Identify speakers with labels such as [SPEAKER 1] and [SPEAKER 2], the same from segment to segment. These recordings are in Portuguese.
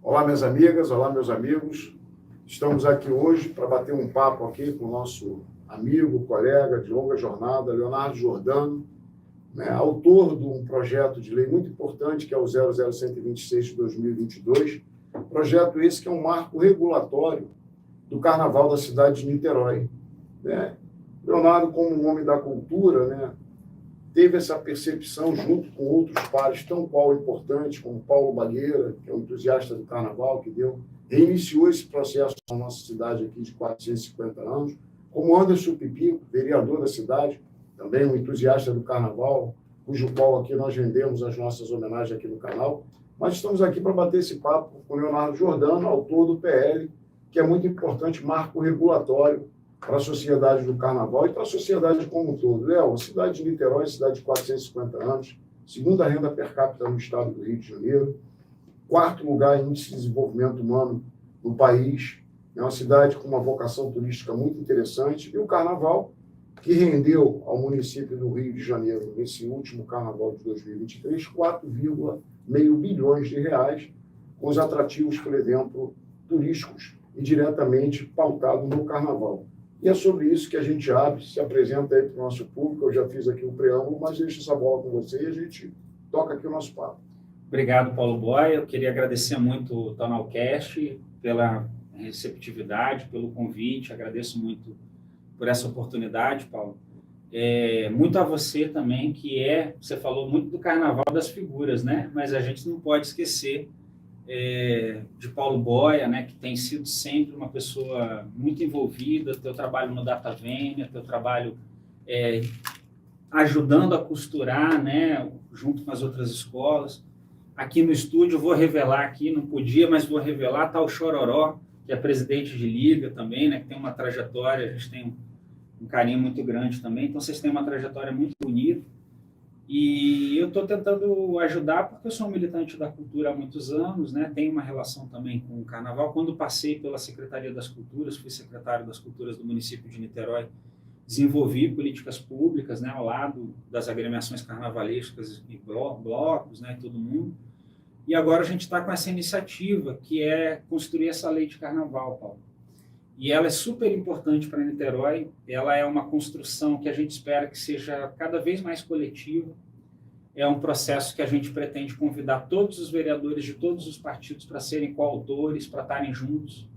[SPEAKER 1] Olá, minhas amigas, olá, meus amigos. Estamos aqui hoje para bater um papo aqui com o nosso amigo, colega de longa jornada, Leonardo Giordano, né, autor de um projeto de lei muito importante, que é o 00126 de 2022, projeto esse que é um marco regulatório do Carnaval da cidade de Niterói. Né? Leonardo, como um homem da cultura, né, teve essa percepção junto com outros pares tão qual importantes, como Paulo Bagueira, que é um entusiasta do Carnaval, que reiniciou esse processo na nossa cidade aqui de 450 anos, como Anderson Pipico, vereador da cidade, também um entusiasta do Carnaval, cujo qual aqui nós rendemos as nossas homenagens aqui no canal. Mas estamos aqui para bater esse papo com Leonardo Giordano, autor do PL, que é muito importante, marco regulatório para a sociedade do Carnaval e para a sociedade como um todo. Léo, a cidade de Niterói, cidade de 450 anos, segunda renda per capita no estado do Rio de Janeiro, quarto lugar em índice de desenvolvimento humano no país, é uma cidade com uma vocação turística muito interessante, e o Carnaval, que rendeu ao município do Rio de Janeiro, nesse último Carnaval de 2023, 4,5 bilhões de reais, com os atrativos, por exemplo, turísticos e diretamente pautado no Carnaval. E é sobre isso que a gente abre, se apresenta aí para o nosso público. Eu já fiz aqui um preâmbulo, mas deixo essa bola com você e a gente toca aqui o nosso papo.
[SPEAKER 2] Obrigado, Paulo Boia. Eu queria agradecer muito o Tonalcast pela receptividade, pelo convite. Agradeço muito por essa oportunidade, Paulo. Muito a você também, você falou muito do Carnaval das Figuras, né? Mas a gente não pode esquecer de Paulo Boia, né, que tem sido sempre uma pessoa muito envolvida, teu trabalho no Data Vênia, teu trabalho ajudando a costurar, né, junto com as outras escolas. Aqui no estúdio, vou revelar aqui, não podia, mas vou revelar, está o Chororó, que é presidente de liga também, né, que tem uma trajetória, a gente tem um carinho muito grande também, então vocês têm uma trajetória muito bonita. E eu estou tentando ajudar porque eu sou um militante da cultura há muitos anos, né? Tenho uma relação também com o Carnaval. Quando passei pela Secretaria das Culturas, fui secretário das Culturas do município de Niterói, desenvolvi políticas públicas, né, ao lado das agremiações carnavalescas e blocos, né, todo mundo. E agora a gente está com essa iniciativa, que é construir essa lei de Carnaval, Paulo. E ela é super importante para Niterói, ela é uma construção que a gente espera que seja cada vez mais coletiva, é um processo que a gente pretende convidar todos os vereadores de todos os partidos para serem coautores, para estarem juntos.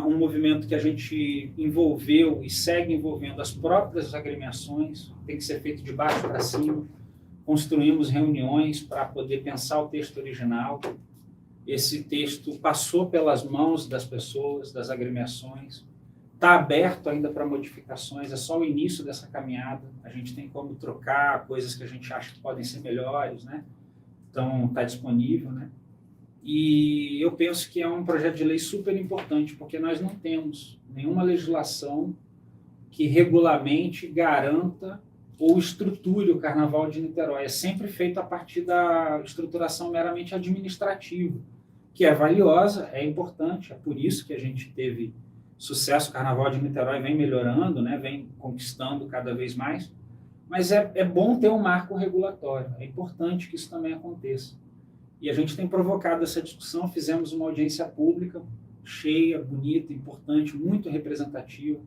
[SPEAKER 2] Um movimento que a gente envolveu e segue envolvendo as próprias agremiações, tem que ser feito de baixo para cima, construímos reuniões para poder pensar o texto original. Esse texto passou pelas mãos das pessoas, das agremiações, está aberto ainda para modificações, é só o início dessa caminhada, a gente tem como trocar coisas que a gente acha que podem ser melhores, né? Então, está disponível, né? E eu penso que é um projeto de lei super importante, porque nós não temos nenhuma legislação que regulamente garanta ou estruture o Carnaval de Niterói. É sempre feito a partir da estruturação meramente administrativa, que é valiosa, é importante, é por isso que a gente teve sucesso. O Carnaval de Niterói vem melhorando, né, vem conquistando cada vez mais, mas é bom ter um marco regulatório, é importante que isso também aconteça. E a gente tem provocado essa discussão, fizemos uma audiência pública cheia, bonita, importante, muito representativa,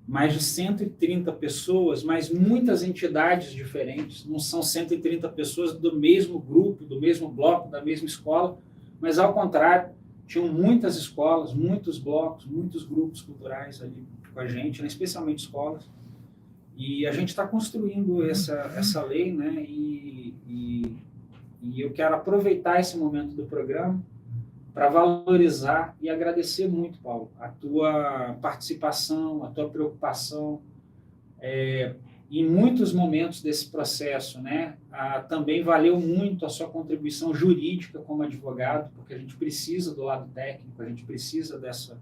[SPEAKER 2] mais de 130 pessoas, mas muitas entidades diferentes, não são 130 pessoas do mesmo grupo, do mesmo bloco, da mesma escola, mas ao contrário, tinham muitas escolas, muitos blocos, muitos grupos culturais ali com a gente, né, especialmente escolas, e a gente está construindo essa lei, né, e eu quero aproveitar esse momento do programa para valorizar e agradecer muito, Paulo, a tua participação, a tua preocupação. Em muitos momentos desse processo, né, também valeu muito a sua contribuição jurídica como advogado, porque a gente precisa do lado técnico, a gente precisa dessa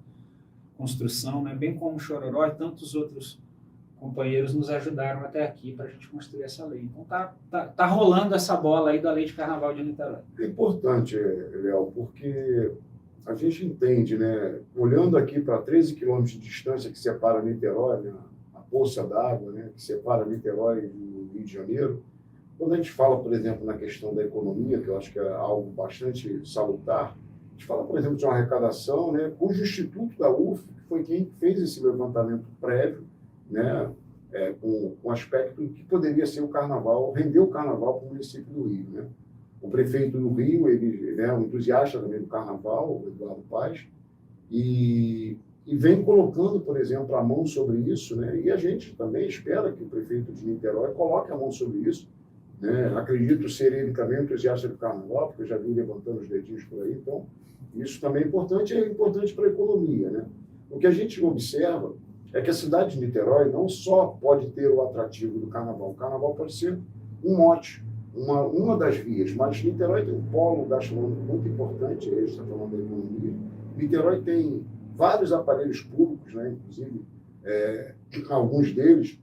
[SPEAKER 2] construção, né, bem como o Chororó e tantos outros companheiros nos ajudaram até aqui para a gente construir essa lei. Então tá rolando essa bola aí da Lei de Carnaval de Niterói.
[SPEAKER 1] É importante, Léo, porque a gente entende, né, olhando aqui para 13 quilômetros de distância que separa Niterói, né, a poça d'água, né, que separa Niterói do Rio de Janeiro, Quando a gente fala, por exemplo, na questão da economia, que eu acho que é algo bastante salutar, a gente fala, por exemplo, de uma arrecadação, né, cujo Instituto da UF foi quem fez esse levantamento prévio, né, com aspecto que poderia ser o carnaval, render o carnaval para o município do Rio. Né? O prefeito do Rio, ele é um entusiasta também do carnaval, o Eduardo Paes, e vem colocando, por exemplo, a mão sobre isso, né? E a gente também espera que o prefeito de Niterói coloque a mão sobre isso. Né? Acredito ser ele também entusiasta do carnaval, porque eu já vi levantando os dedinhos por aí, então isso também é importante para a economia. Né? O que a gente observa é que a cidade de Niterói não só pode ter o atrativo do carnaval, o carnaval pode ser um mote, uma das vias, mas Niterói tem um polo gastronômico muito importante, a gente está falando da economia. Niterói tem vários aparelhos públicos, né? Inclusive, alguns deles,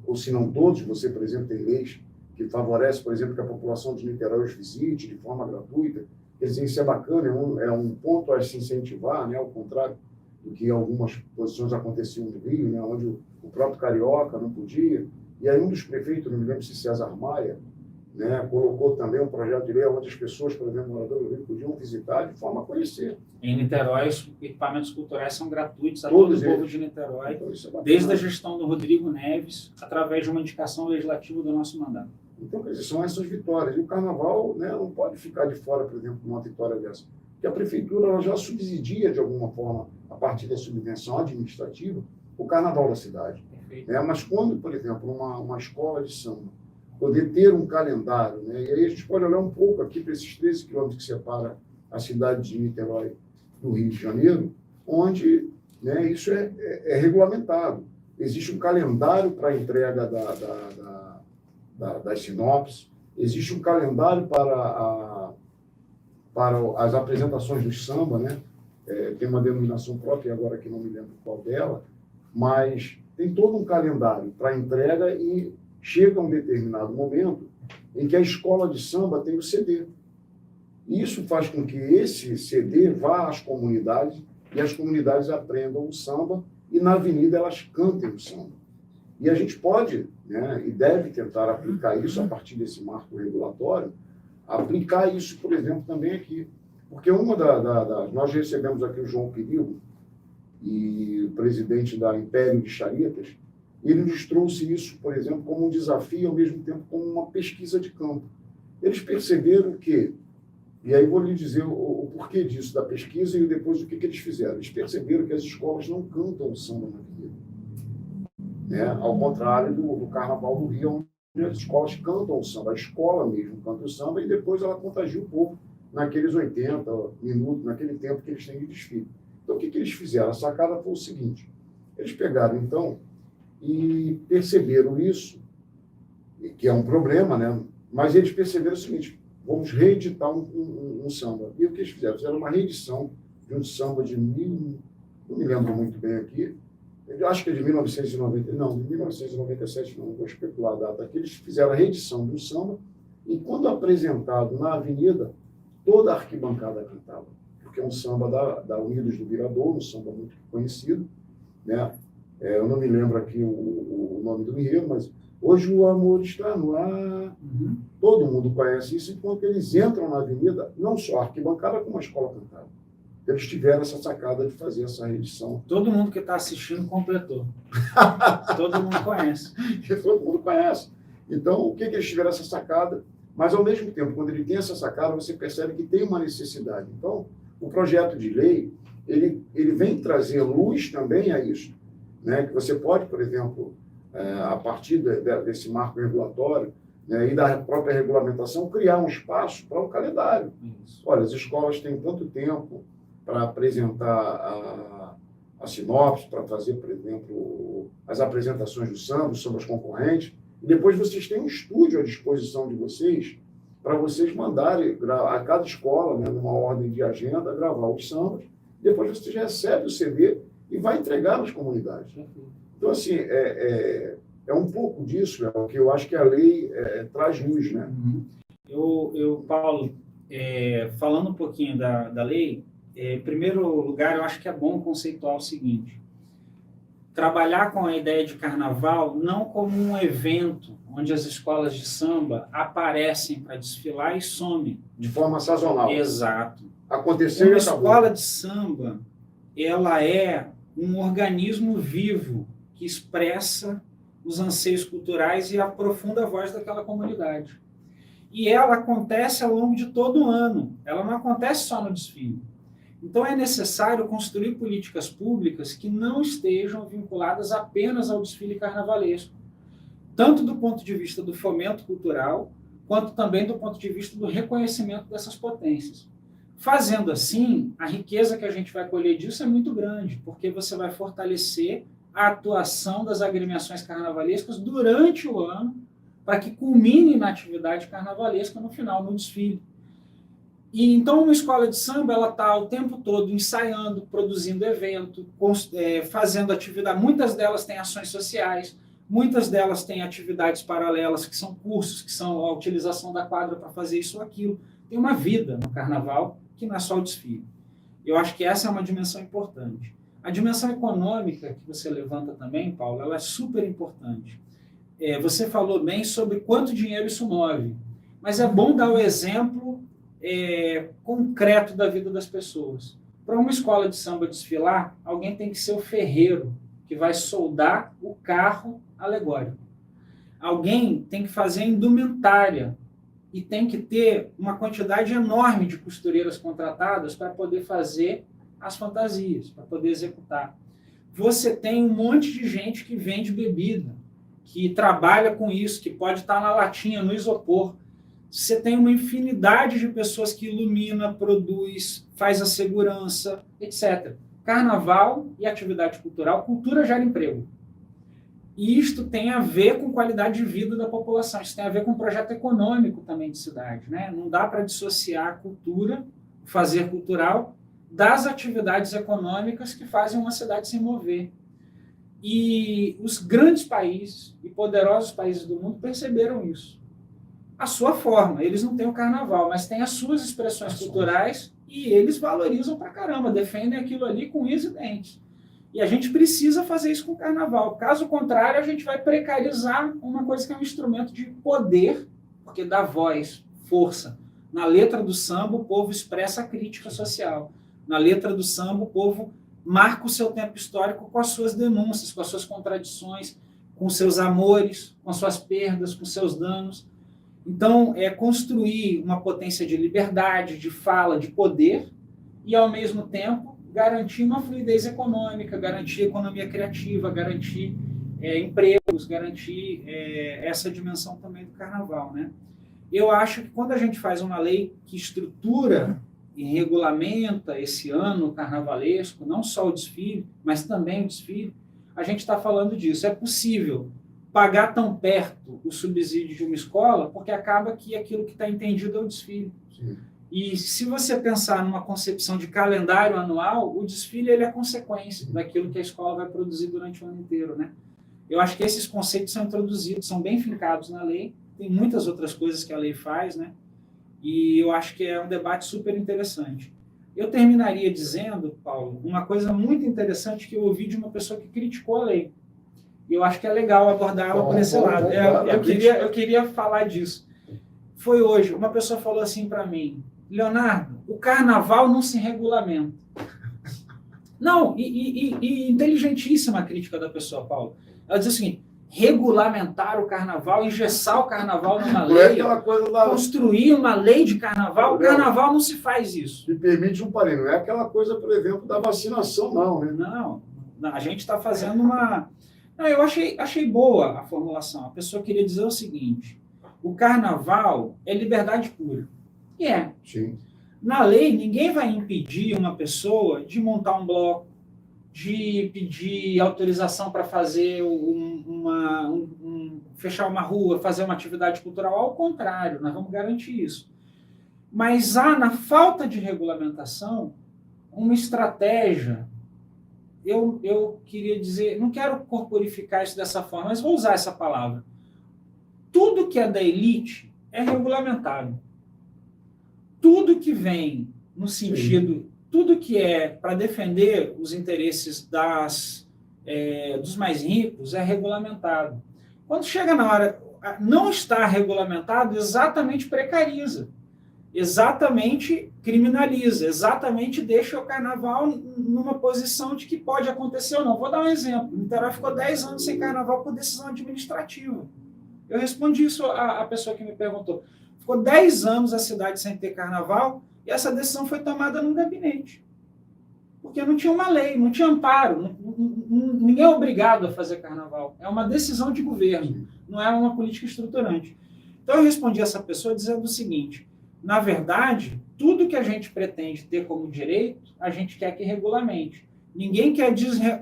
[SPEAKER 1] ou se não todos, você, por exemplo, tem leis que favorecem, por exemplo, que a população de Niterói os visite de forma gratuita. Quer dizer, isso é bacana, é um ponto a se incentivar, né? Ao contrário do que algumas posições aconteciam no Rio, né? Onde o próprio carioca não podia. E aí um dos prefeitos, não me lembro se César Maia, né, colocou também um projeto de lei onde as pessoas, por exemplo, moradores do Rio, podiam visitar de forma a conhecer.
[SPEAKER 2] Em Niterói, os equipamentos culturais são gratuitos a todo o povo de Niterói, então, desde a gestão do Rodrigo Neves, através de uma indicação legislativa do nosso mandato.
[SPEAKER 1] Então, quer dizer, são essas vitórias. E o carnaval, né, não pode ficar de fora, por exemplo, de uma vitória dessa. Porque a prefeitura ela já subsidia, de alguma forma, a partir da subvenção administrativa, o carnaval da cidade. Mas quando, por exemplo, uma escola de samba poder ter um calendário, né? E aí a gente pode olhar um pouco aqui para esses 13 quilômetros que separa a cidade de Niterói do Rio de Janeiro, onde, né, isso é regulamentado. Existe um calendário para a entrega das sinopses, existe um calendário para as apresentações do samba, né? Tem uma denominação própria, agora que não me lembro qual dela, mas tem todo um calendário para entrega e chega um determinado momento em que a escola de samba tem o CD. E isso faz com que esse CD vá às comunidades e as comunidades aprendam o samba e na avenida elas cantem o samba. E a gente pode, né, e deve tentar aplicar isso a partir desse marco regulatório, aplicar isso, por exemplo, também aqui. Porque nós recebemos aqui o João Perigo, e o presidente da Império de Charetas, ele nos trouxe isso, por exemplo, como um desafio, ao mesmo tempo como uma pesquisa de campo. Eles perceberam que, e aí vou lhe dizer o porquê disso, da pesquisa, e depois o que eles fizeram. Eles perceberam que as escolas não cantam o samba na avenida. Né? Ao contrário do Carnaval do Rio, onde as escolas cantam o samba. A escola mesmo canta o samba e depois ela contagia o povo naqueles 80 minutos, naquele tempo que eles têm de desfile. Então, o que eles fizeram? A sacada foi o seguinte. Eles pegaram, então, e perceberam isso, que é um problema, né? Mas eles perceberam o seguinte, vamos reeditar um samba. E o que eles fizeram? Fizeram uma reedição de um samba de não me lembro muito bem aqui, eu acho que é de 1990, não, de 1997, não vou especular a data aqui. Eles fizeram a reedição de um samba e, quando apresentado na avenida, toda a arquibancada cantava, porque é um samba da Unidos do Viradouro, um samba muito conhecido, né? Eu não me lembro aqui o nome do enredo, mas hoje o amor está no ar. Todo mundo conhece isso, enquanto eles entram na avenida, não só a arquibancada, como a escola cantava. Eles tiveram essa sacada de fazer essa reedição.
[SPEAKER 2] Todo mundo que está assistindo completou. Todo mundo conhece.
[SPEAKER 1] Todo mundo conhece. Então, o que eles tiveram essa sacada? Mas, ao mesmo tempo, quando ele tem essa sacada, você percebe que tem uma necessidade. Então, o projeto de lei, ele vem trazer luz também a isso. Né? Que você pode, por exemplo, a partir desse marco regulatório, né, e da própria regulamentação, criar um espaço para um calendário. Isso. Olha, as escolas têm tanto tempo para apresentar a sinopse, para fazer, por exemplo, as apresentações do samba, os sambas concorrentes, e depois vocês têm um estúdio à disposição de vocês, para vocês mandarem a cada escola, né, numa ordem de agenda, gravar os sambas, depois vocês recebem o CD e vai entregar nas comunidades. Então, assim, é um pouco disso, né, que eu acho que a lei traz luz, né?
[SPEAKER 2] Paulo, falando um pouquinho da lei, em primeiro lugar, eu acho que é bom conceituar o seguinte: trabalhar com a ideia de carnaval não como um evento onde as escolas de samba aparecem para desfilar e somem.
[SPEAKER 1] De forma sazonal.
[SPEAKER 2] Exato.
[SPEAKER 1] Aconteceu
[SPEAKER 2] Uma
[SPEAKER 1] e acabou.
[SPEAKER 2] escola de samba, ela é um organismo vivo que expressa os anseios culturais e aprofunda a voz daquela comunidade. E ela acontece ao longo de todo o ano. Ela não acontece só no desfile. Então, é necessário construir políticas públicas que não estejam vinculadas apenas ao desfile carnavalesco, tanto do ponto de vista do fomento cultural, quanto também do ponto de vista do reconhecimento dessas potências. Fazendo assim, a riqueza que a gente vai colher disso é muito grande, porque você vai fortalecer a atuação das agremiações carnavalescas durante o ano, para que culmine na atividade carnavalesca no final, no desfile. E então, uma escola de samba, ela está o tempo todo ensaiando, produzindo evento, fazendo atividade. Muitas delas têm ações sociais, muitas delas têm atividades paralelas, que são cursos, que são a utilização da quadra para fazer isso ou aquilo. Tem uma vida no carnaval, que não é só o desfile. Eu acho que essa é uma dimensão importante. A dimensão econômica que você levanta também, Paulo, ela é super importante. Você falou bem sobre quanto dinheiro isso move, mas é bom dar o exemplo concreto da vida das pessoas. Para uma escola de samba desfilar, alguém tem que ser o ferreiro, que vai soldar o carro alegórico. Alguém tem que fazer a indumentária e tem que ter uma quantidade enorme de costureiras contratadas para poder fazer as fantasias, para poder executar. Você tem um monte de gente que vende bebida, que trabalha com isso, que pode estar na latinha, no isopor. Você tem uma infinidade de pessoas que ilumina, produz, faz a segurança, etc. Carnaval e atividade cultural, cultura gera emprego. E isto tem a ver com qualidade de vida da população, isso tem a ver com projeto econômico também de cidade, né? Não dá para dissociar a cultura, o fazer cultural, das atividades econômicas que fazem uma cidade se mover. E os grandes países e poderosos países do mundo perceberam isso. A sua forma, eles não têm o carnaval, mas têm as suas expressões culturais e eles valorizam pra caramba, defendem aquilo ali com unhas e dentes. E a gente precisa fazer isso com o carnaval. Caso contrário, a gente vai precarizar uma coisa que é um instrumento de poder, porque dá voz, força. Na letra do samba, o povo expressa a crítica social. Na letra do samba, o povo marca o seu tempo histórico com as suas denúncias, com as suas contradições, com seus amores, com as suas perdas, com seus danos. Então, é construir uma potência de liberdade, de fala, de poder, e, ao mesmo tempo, garantir uma fluidez econômica, garantir economia criativa, garantir empregos, garantir essa dimensão também do carnaval, né? Eu acho que quando a gente faz uma lei que estrutura e regulamenta esse ano carnavalesco, não só o desfile, mas também o desfile, a gente está falando disso. É possível pagar tão perto o subsídio de uma escola, porque acaba que aquilo que está entendido é o desfile.
[SPEAKER 1] Sim.
[SPEAKER 2] E se você pensar numa concepção de calendário anual, o desfile ele é consequência daquilo que a escola vai produzir durante o ano inteiro, né? Eu acho que esses conceitos são introduzidos, são bem fincados na lei, tem muitas outras coisas que a lei faz, né? E eu acho que é um debate super interessante. Eu terminaria dizendo, Paulo, uma coisa muito interessante que eu ouvi de uma pessoa que criticou a lei. E eu acho que é legal abordá-la por esse lado. Eu queria falar disso. Foi hoje, uma pessoa falou assim para mim, Leonardo, o carnaval não se regulamenta. Não, e inteligentíssima a crítica da pessoa, Paulo. Ela diz assim, regulamentar o carnaval, engessar o carnaval numa lei, construir uma lei de carnaval, o carnaval não se faz isso.
[SPEAKER 1] Me permite um parênteses, não é aquela coisa, por exemplo, da vacinação, não, né?
[SPEAKER 2] Não, a gente está fazendo uma... Não, eu achei boa a formulação. A pessoa queria dizer o seguinte, o carnaval é liberdade pura. E é.
[SPEAKER 1] Sim.
[SPEAKER 2] Na lei, ninguém vai impedir uma pessoa de montar um bloco, de pedir autorização para fazer fechar uma rua, fazer uma atividade cultural. Ao contrário, nós vamos garantir isso. Mas há, na falta de regulamentação, uma estratégia. Eu queria dizer, não quero corporificar isso dessa forma, mas vou usar essa palavra. Tudo que é da elite é regulamentado. Tudo que vem no sentido, tudo que é para defender os interesses das dos mais ricos é regulamentado. Quando chega na hora, não está regulamentado, exatamente precariza, exatamente criminaliza, exatamente deixa o carnaval numa posição de que pode acontecer ou não. Vou dar um exemplo. Niterói ficou 10 anos sem carnaval por decisão administrativa. Eu respondi isso à pessoa que me perguntou. Ficou 10 anos a cidade sem ter carnaval e essa decisão foi tomada num gabinete. Porque não tinha uma lei, não tinha amparo, ninguém é obrigado a fazer carnaval. É uma decisão de governo, não é uma política estruturante. Então eu respondi a essa pessoa dizendo o seguinte: na verdade, tudo que a gente pretende ter como direito, a gente quer que regulamente. Ninguém quer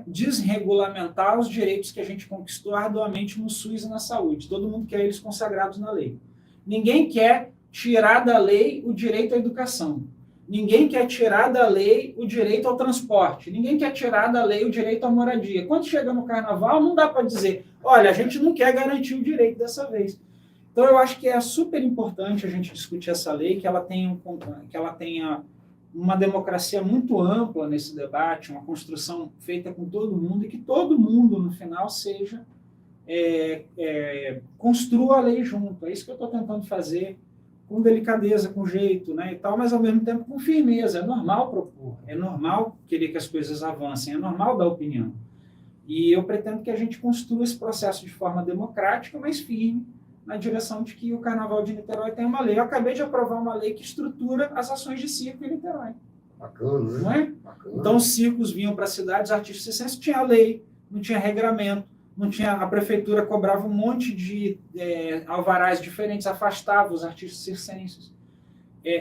[SPEAKER 2] desregulamentar os direitos que a gente conquistou arduamente no SUS e na saúde. Todo mundo quer eles consagrados na lei. Ninguém quer tirar da lei o direito à educação. Ninguém quer tirar da lei o direito ao transporte. Ninguém quer tirar da lei o direito à moradia. Quando chega no carnaval, não dá para dizer, olha, a gente não quer garantir o direito dessa vez. Então, eu acho que é super importante a gente discutir essa lei, que ela tenha uma democracia muito ampla nesse debate, uma construção feita com todo mundo, e que todo mundo, no final, construa a lei junto. É isso que eu estou tentando fazer, com delicadeza, com jeito, né, e tal, mas, ao mesmo tempo, com firmeza. É normal propor, é normal querer que as coisas avancem, é normal dar opinião. E eu pretendo que a gente construa esse processo de forma democrática, mas firme, na direção de que o Carnaval de Niterói tem uma lei. Eu acabei de aprovar uma lei que estrutura as ações de circo em Niterói.
[SPEAKER 1] Bacana, né?
[SPEAKER 2] Não é?
[SPEAKER 1] Bacana.
[SPEAKER 2] Então, os circos vinham para a cidade, os artistas circenses tinha lei, não tinha regramento, não tinha, a prefeitura cobrava um monte de alvarás diferentes, afastava os artistas circenses.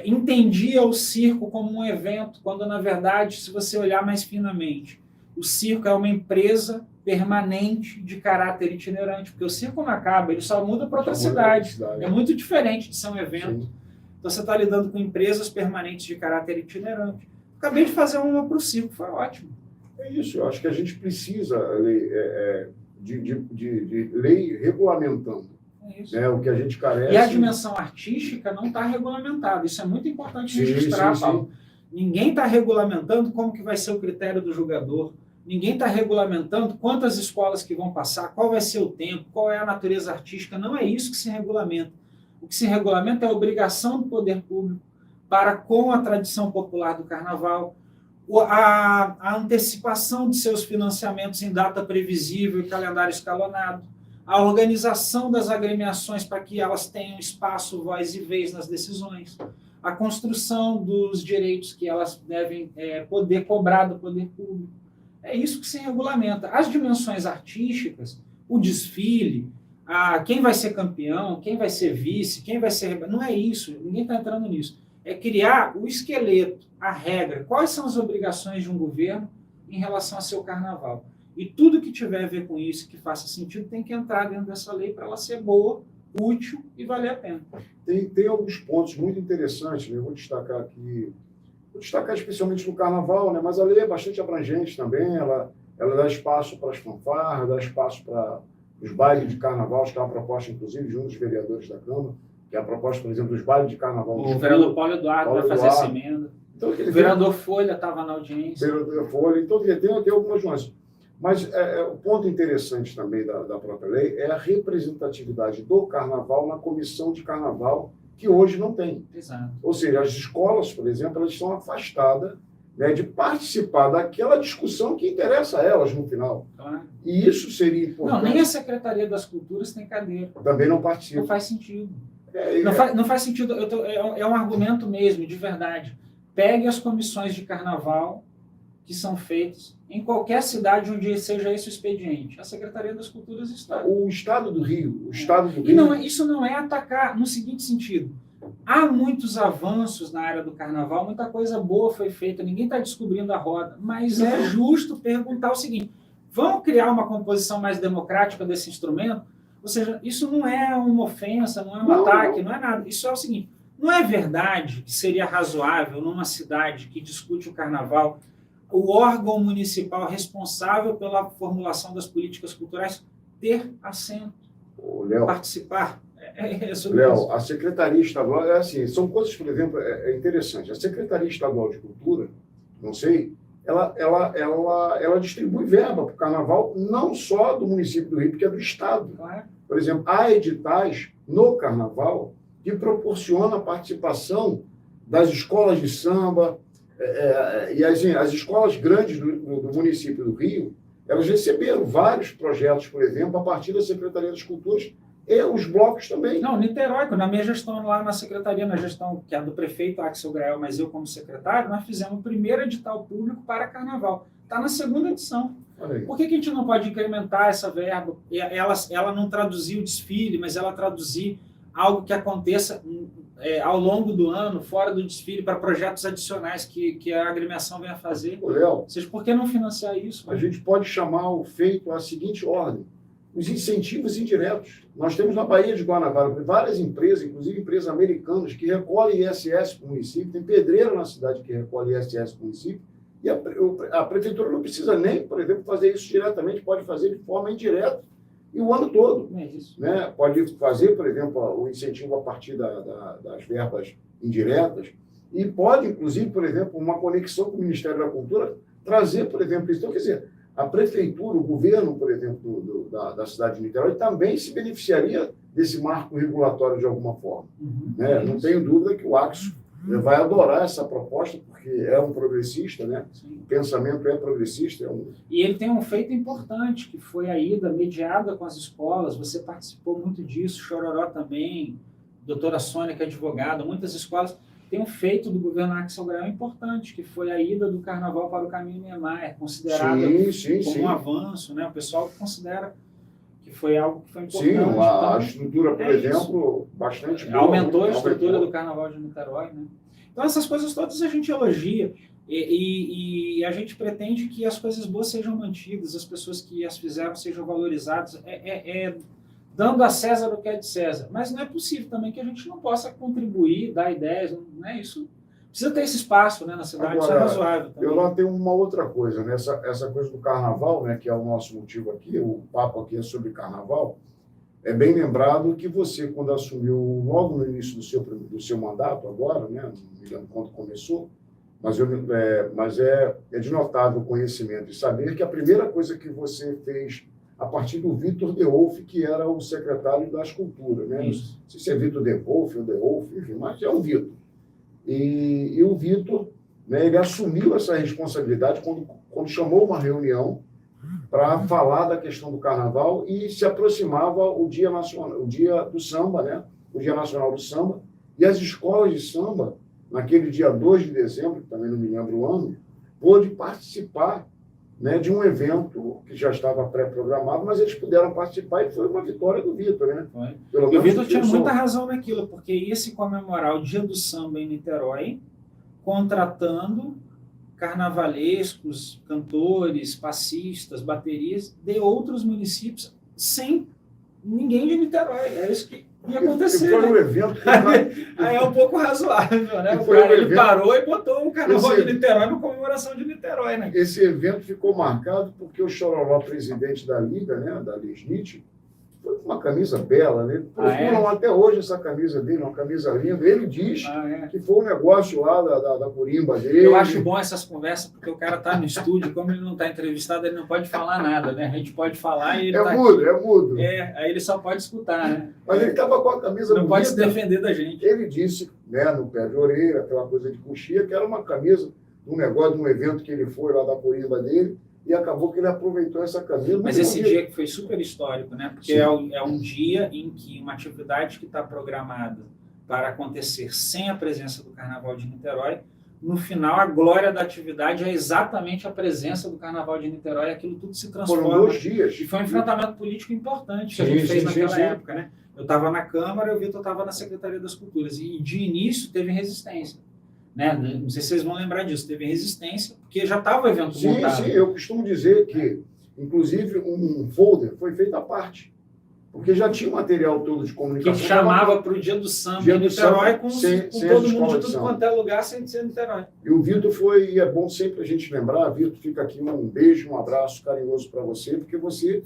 [SPEAKER 2] Entendia o circo como um evento, quando, na verdade, se você olhar mais finamente, o circo é uma empresa permanente de caráter itinerante, porque o circo não acaba, ele só muda para outra cidade. É muito diferente de ser um evento. Sim. Então, você está lidando com empresas permanentes de caráter itinerante. Acabei de fazer uma para o circo, foi ótimo.
[SPEAKER 1] É isso, eu acho que a gente precisa de lei regulamentando. É isso. O que a gente carece.
[SPEAKER 2] E a dimensão artística não está regulamentada. Isso é muito importante registrar, Paulo. Ninguém está regulamentando como que vai ser o critério do julgador. Ninguém está regulamentando quantas escolas que vão passar, qual vai ser o tempo, qual é a natureza artística. Não é isso que se regulamenta. O que se regulamenta é a obrigação do poder público para com a tradição popular do carnaval, a antecipação de seus financiamentos em data previsível e calendário escalonado, a organização das agremiações para que elas tenham espaço, voz e vez nas decisões, a construção dos direitos que elas devem poder cobrar do poder público. É isso que se regulamenta. As dimensões artísticas, o desfile, quem vai ser campeão, quem vai ser vice, quem vai ser... Não é isso, ninguém está entrando nisso. É criar o esqueleto, a regra, quais são as obrigações de um governo em relação ao seu carnaval. E tudo que tiver a ver com isso, que faça sentido, tem que entrar dentro dessa lei para ela ser boa, útil e valer a pena.
[SPEAKER 1] Tem alguns pontos muito interessantes, né? Eu vou destacar aqui, especialmente no carnaval, né? Mas a lei é bastante abrangente também, ela dá espaço para as fanfarras, dá espaço para os bailes de carnaval, que é uma proposta, inclusive, de um dos vereadores da Câmara, que é a proposta, por exemplo, dos bailes de carnaval.
[SPEAKER 2] O vereador Paulo Eduardo vai fazer essa emenda. Então, o vereador Folha estava na audiência.
[SPEAKER 1] Vereador Folha, então tem algumas nuances. Mas o ponto interessante também da própria lei é a representatividade do carnaval na comissão de carnaval, que hoje não tem.
[SPEAKER 2] Exato.
[SPEAKER 1] Ou seja, as escolas, por exemplo, elas estão afastadas, né, de participar daquela discussão que interessa a elas no final.
[SPEAKER 2] Claro.
[SPEAKER 1] E isso seria importante.
[SPEAKER 2] Não, nem a Secretaria das Culturas tem cadeira.
[SPEAKER 1] Também não participa.
[SPEAKER 2] Não faz sentido. Não faz sentido. É um argumento mesmo, de verdade. Pegue as comissões de carnaval que são feitas em qualquer cidade onde seja esse o expediente. A Secretaria das Culturas está.
[SPEAKER 1] O Estado do Rio.
[SPEAKER 2] Isso não é atacar no seguinte sentido. Há muitos avanços na área do carnaval, muita coisa boa foi feita, ninguém está descobrindo a roda, mas é justo perguntar o seguinte: vamos criar uma composição mais democrática desse instrumento? Ou seja, isso não é uma ofensa, não é um ataque, não é nada. Isso é o seguinte: não é verdade que seria razoável, numa cidade que discute o carnaval, o órgão municipal responsável pela formulação das políticas culturais ter assento, participar?
[SPEAKER 1] Léo, a Secretaria Estadual, são coisas, por exemplo, é interessante. A Secretaria Estadual de Cultura, não sei, ela distribui verba para o carnaval, não só do município do Rio, porque é do Estado.
[SPEAKER 2] Claro.
[SPEAKER 1] Por exemplo, há editais no carnaval que proporcionam a participação das escolas de samba, e as escolas grandes do município do Rio, elas receberam vários projetos, por exemplo, a partir da Secretaria das Culturas, e os blocos também.
[SPEAKER 2] Não, Niterói, na minha gestão lá na secretaria, na gestão que é do prefeito Axel Grael, mas eu como secretário, nós fizemos o primeiro edital público para carnaval. Está na segunda edição. Por que a gente não pode incrementar essa verba? Ela não traduzir o desfile, mas ela traduzir algo que aconteça ao longo do ano, fora do desfile, para projetos adicionais que a agremiação venha fazer.
[SPEAKER 1] Léo,
[SPEAKER 2] ou seja, por que não financiar isso?
[SPEAKER 1] A gente pode chamar o feito à seguinte ordem: os incentivos indiretos. Nós temos na Baía de Guanabara várias empresas, inclusive empresas americanas, que recolhem ISS para o município. Tem pedreira na cidade que recolhe ISS para o município. E a prefeitura não precisa nem, por exemplo, fazer isso diretamente, pode fazer de forma indireta e o ano todo.
[SPEAKER 2] É isso.
[SPEAKER 1] Né? Pode fazer, por exemplo, o incentivo a partir das verbas indiretas e pode, inclusive, por exemplo, uma conexão com o Ministério da Cultura, trazer, por exemplo, isso. Então, quer dizer, a prefeitura, o governo, por exemplo, da cidade de Niterói, também se beneficiaria desse marco regulatório de alguma forma. Né? Não tenho dúvida que o Axel vai adorar essa proposta, porque é um progressista, né? O pensamento é progressista.
[SPEAKER 2] E ele tem um feito importante, que foi a ida mediada com as escolas. Você participou muito disso, Chororó também, doutora Sônia, que é advogada, muitas escolas. Tem um feito do governo Axel Grael importante, que foi a ida do carnaval para o caminho Niemeyer, considerada como um avanço, né? O pessoal considera que foi algo que foi importante.
[SPEAKER 1] Sim, a estrutura, por exemplo, bastante boa.
[SPEAKER 2] Aumentou a estrutura do carnaval de Niterói, né? Então, essas coisas todas a gente elogia e a gente pretende que as coisas boas sejam mantidas, as pessoas que as fizeram sejam valorizadas, dando a César o que é de César. Mas não é possível também que a gente não possa contribuir, dar ideias, né? Isso precisa ter esse espaço, né, na cidade. Agora, isso é razoável também.
[SPEAKER 1] Eu lá tenho uma outra coisa, né? Essa coisa do carnaval, né, que é o nosso motivo aqui, o papo aqui é sobre carnaval. É bem lembrado que você, quando assumiu logo no início do seu mandato, agora, né, não me lembro quando começou, mas é de notável conhecimento e saber que a primeira coisa que você fez a partir do Vitor De Wolf, que era o secretário das Culturas, né? Não sei se é Vitor De Wolf ou De Wolf, enfim, mas é o Vitor. E o Vitor, né, ele assumiu essa responsabilidade quando chamou uma reunião para falar da questão do carnaval e se aproximava o Dia Nacional, o Dia do Samba, né? O Dia Nacional do Samba, e as escolas de samba, naquele dia 2 de dezembro, que também não me lembro o ano, pôde participar, né, de um evento que já estava pré-programado, mas eles puderam participar e foi uma vitória do Vitor, né?
[SPEAKER 2] E o Vitor tinha muita razão naquilo, porque ia se comemorar o Dia do Samba em Niterói, contratando carnavalescos, cantores, passistas, baterias de outros municípios, sem ninguém de Niterói. É isso que ia acontecer.
[SPEAKER 1] Foi um evento.
[SPEAKER 2] Aí é um pouco razoável, né? Ele parou e botou o carnaval de Niterói na comemoração de Niterói, né?
[SPEAKER 1] Esse evento ficou marcado porque o Chororó, presidente da Liga, né, da Lisnit, foi com uma camisa bela, né? Procuram até hoje essa camisa dele, uma camisa linda. Ele diz que foi um negócio lá da Corimba dele.
[SPEAKER 2] Eu acho bom essas conversas, porque o cara está no estúdio, como ele não está entrevistado, ele não pode falar nada, né? A gente pode falar e ele
[SPEAKER 1] é mudo.
[SPEAKER 2] Aí ele só pode escutar, né?
[SPEAKER 1] Mas ele estava com a camisa
[SPEAKER 2] não bonita. Pode se defender da gente.
[SPEAKER 1] Ele disse, né, no pé de orelha, aquela coisa de coxia, que era uma camisa de um negócio, de um evento que ele foi lá da Corimba dele, e acabou que ele aproveitou essa camisa.
[SPEAKER 2] Mas esse dia que foi super histórico, né? Porque é um dia em que uma atividade que está programada para acontecer sem a presença do Carnaval de Niterói, no final, a glória da atividade é exatamente a presença do Carnaval de Niterói, aquilo tudo se transforma.
[SPEAKER 1] Foram 2 dias.
[SPEAKER 2] E foi um enfrentamento político importante que a gente fez naquela época, né? Eu estava na Câmara e o Vitor estava na Secretaria das Culturas. E de início teve resistência. Né? Não sei se vocês vão lembrar disso, teve resistência, porque já estava o evento montado.
[SPEAKER 1] Sim, eu costumo dizer que, inclusive, um folder foi feito à parte, porque já tinha o material todo de comunicação.
[SPEAKER 2] Que chamava para o Dia do Samba em Niterói, com todo mundo de tudo quanto é lugar, sem ser Niterói.
[SPEAKER 1] E o Vitor foi, e é bom sempre a gente lembrar, Vitor, fica aqui um beijo, um abraço carinhoso para você, porque você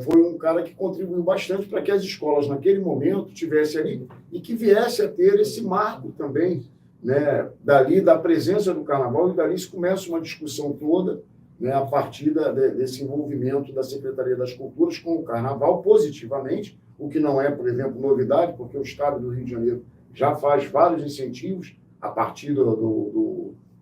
[SPEAKER 1] foi um cara que contribuiu bastante para que as escolas, naquele momento, tivessem ali e que viesse a ter esse marco também, né, dali da presença do carnaval, e dali se começa uma discussão toda, né, a partir desse envolvimento da Secretaria das Culturas com o carnaval positivamente, o que não é, por exemplo, novidade, porque o Estado do Rio de Janeiro já faz vários incentivos a partir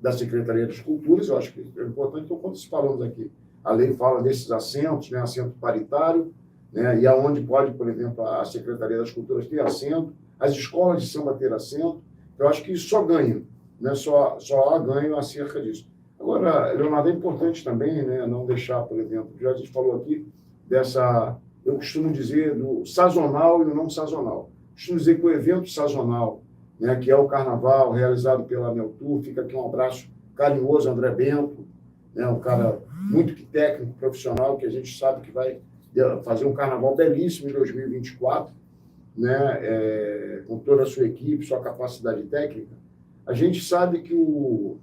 [SPEAKER 1] da Secretaria das Culturas. Eu acho que é importante, então, quando falamos aqui, a lei fala desses assentos, né, assento paritário, né, e aonde pode, por exemplo, a Secretaria das Culturas ter assento, as escolas de samba ter assento. Eu acho que isso só ganha, né, só há ganho acerca disso. Agora, Leonardo, é importante também, né, não deixar, por exemplo, já a gente falou aqui dessa, eu costumo dizer, do sazonal e o não sazonal. Costumo dizer que o evento sazonal, né, que é o carnaval realizado pela Meltur, fica aqui um abraço carinhoso, André Bento, né, um cara muito técnico, profissional, que a gente sabe que vai fazer um carnaval belíssimo em 2024, né, com toda a sua equipe, sua capacidade técnica. A gente sabe que o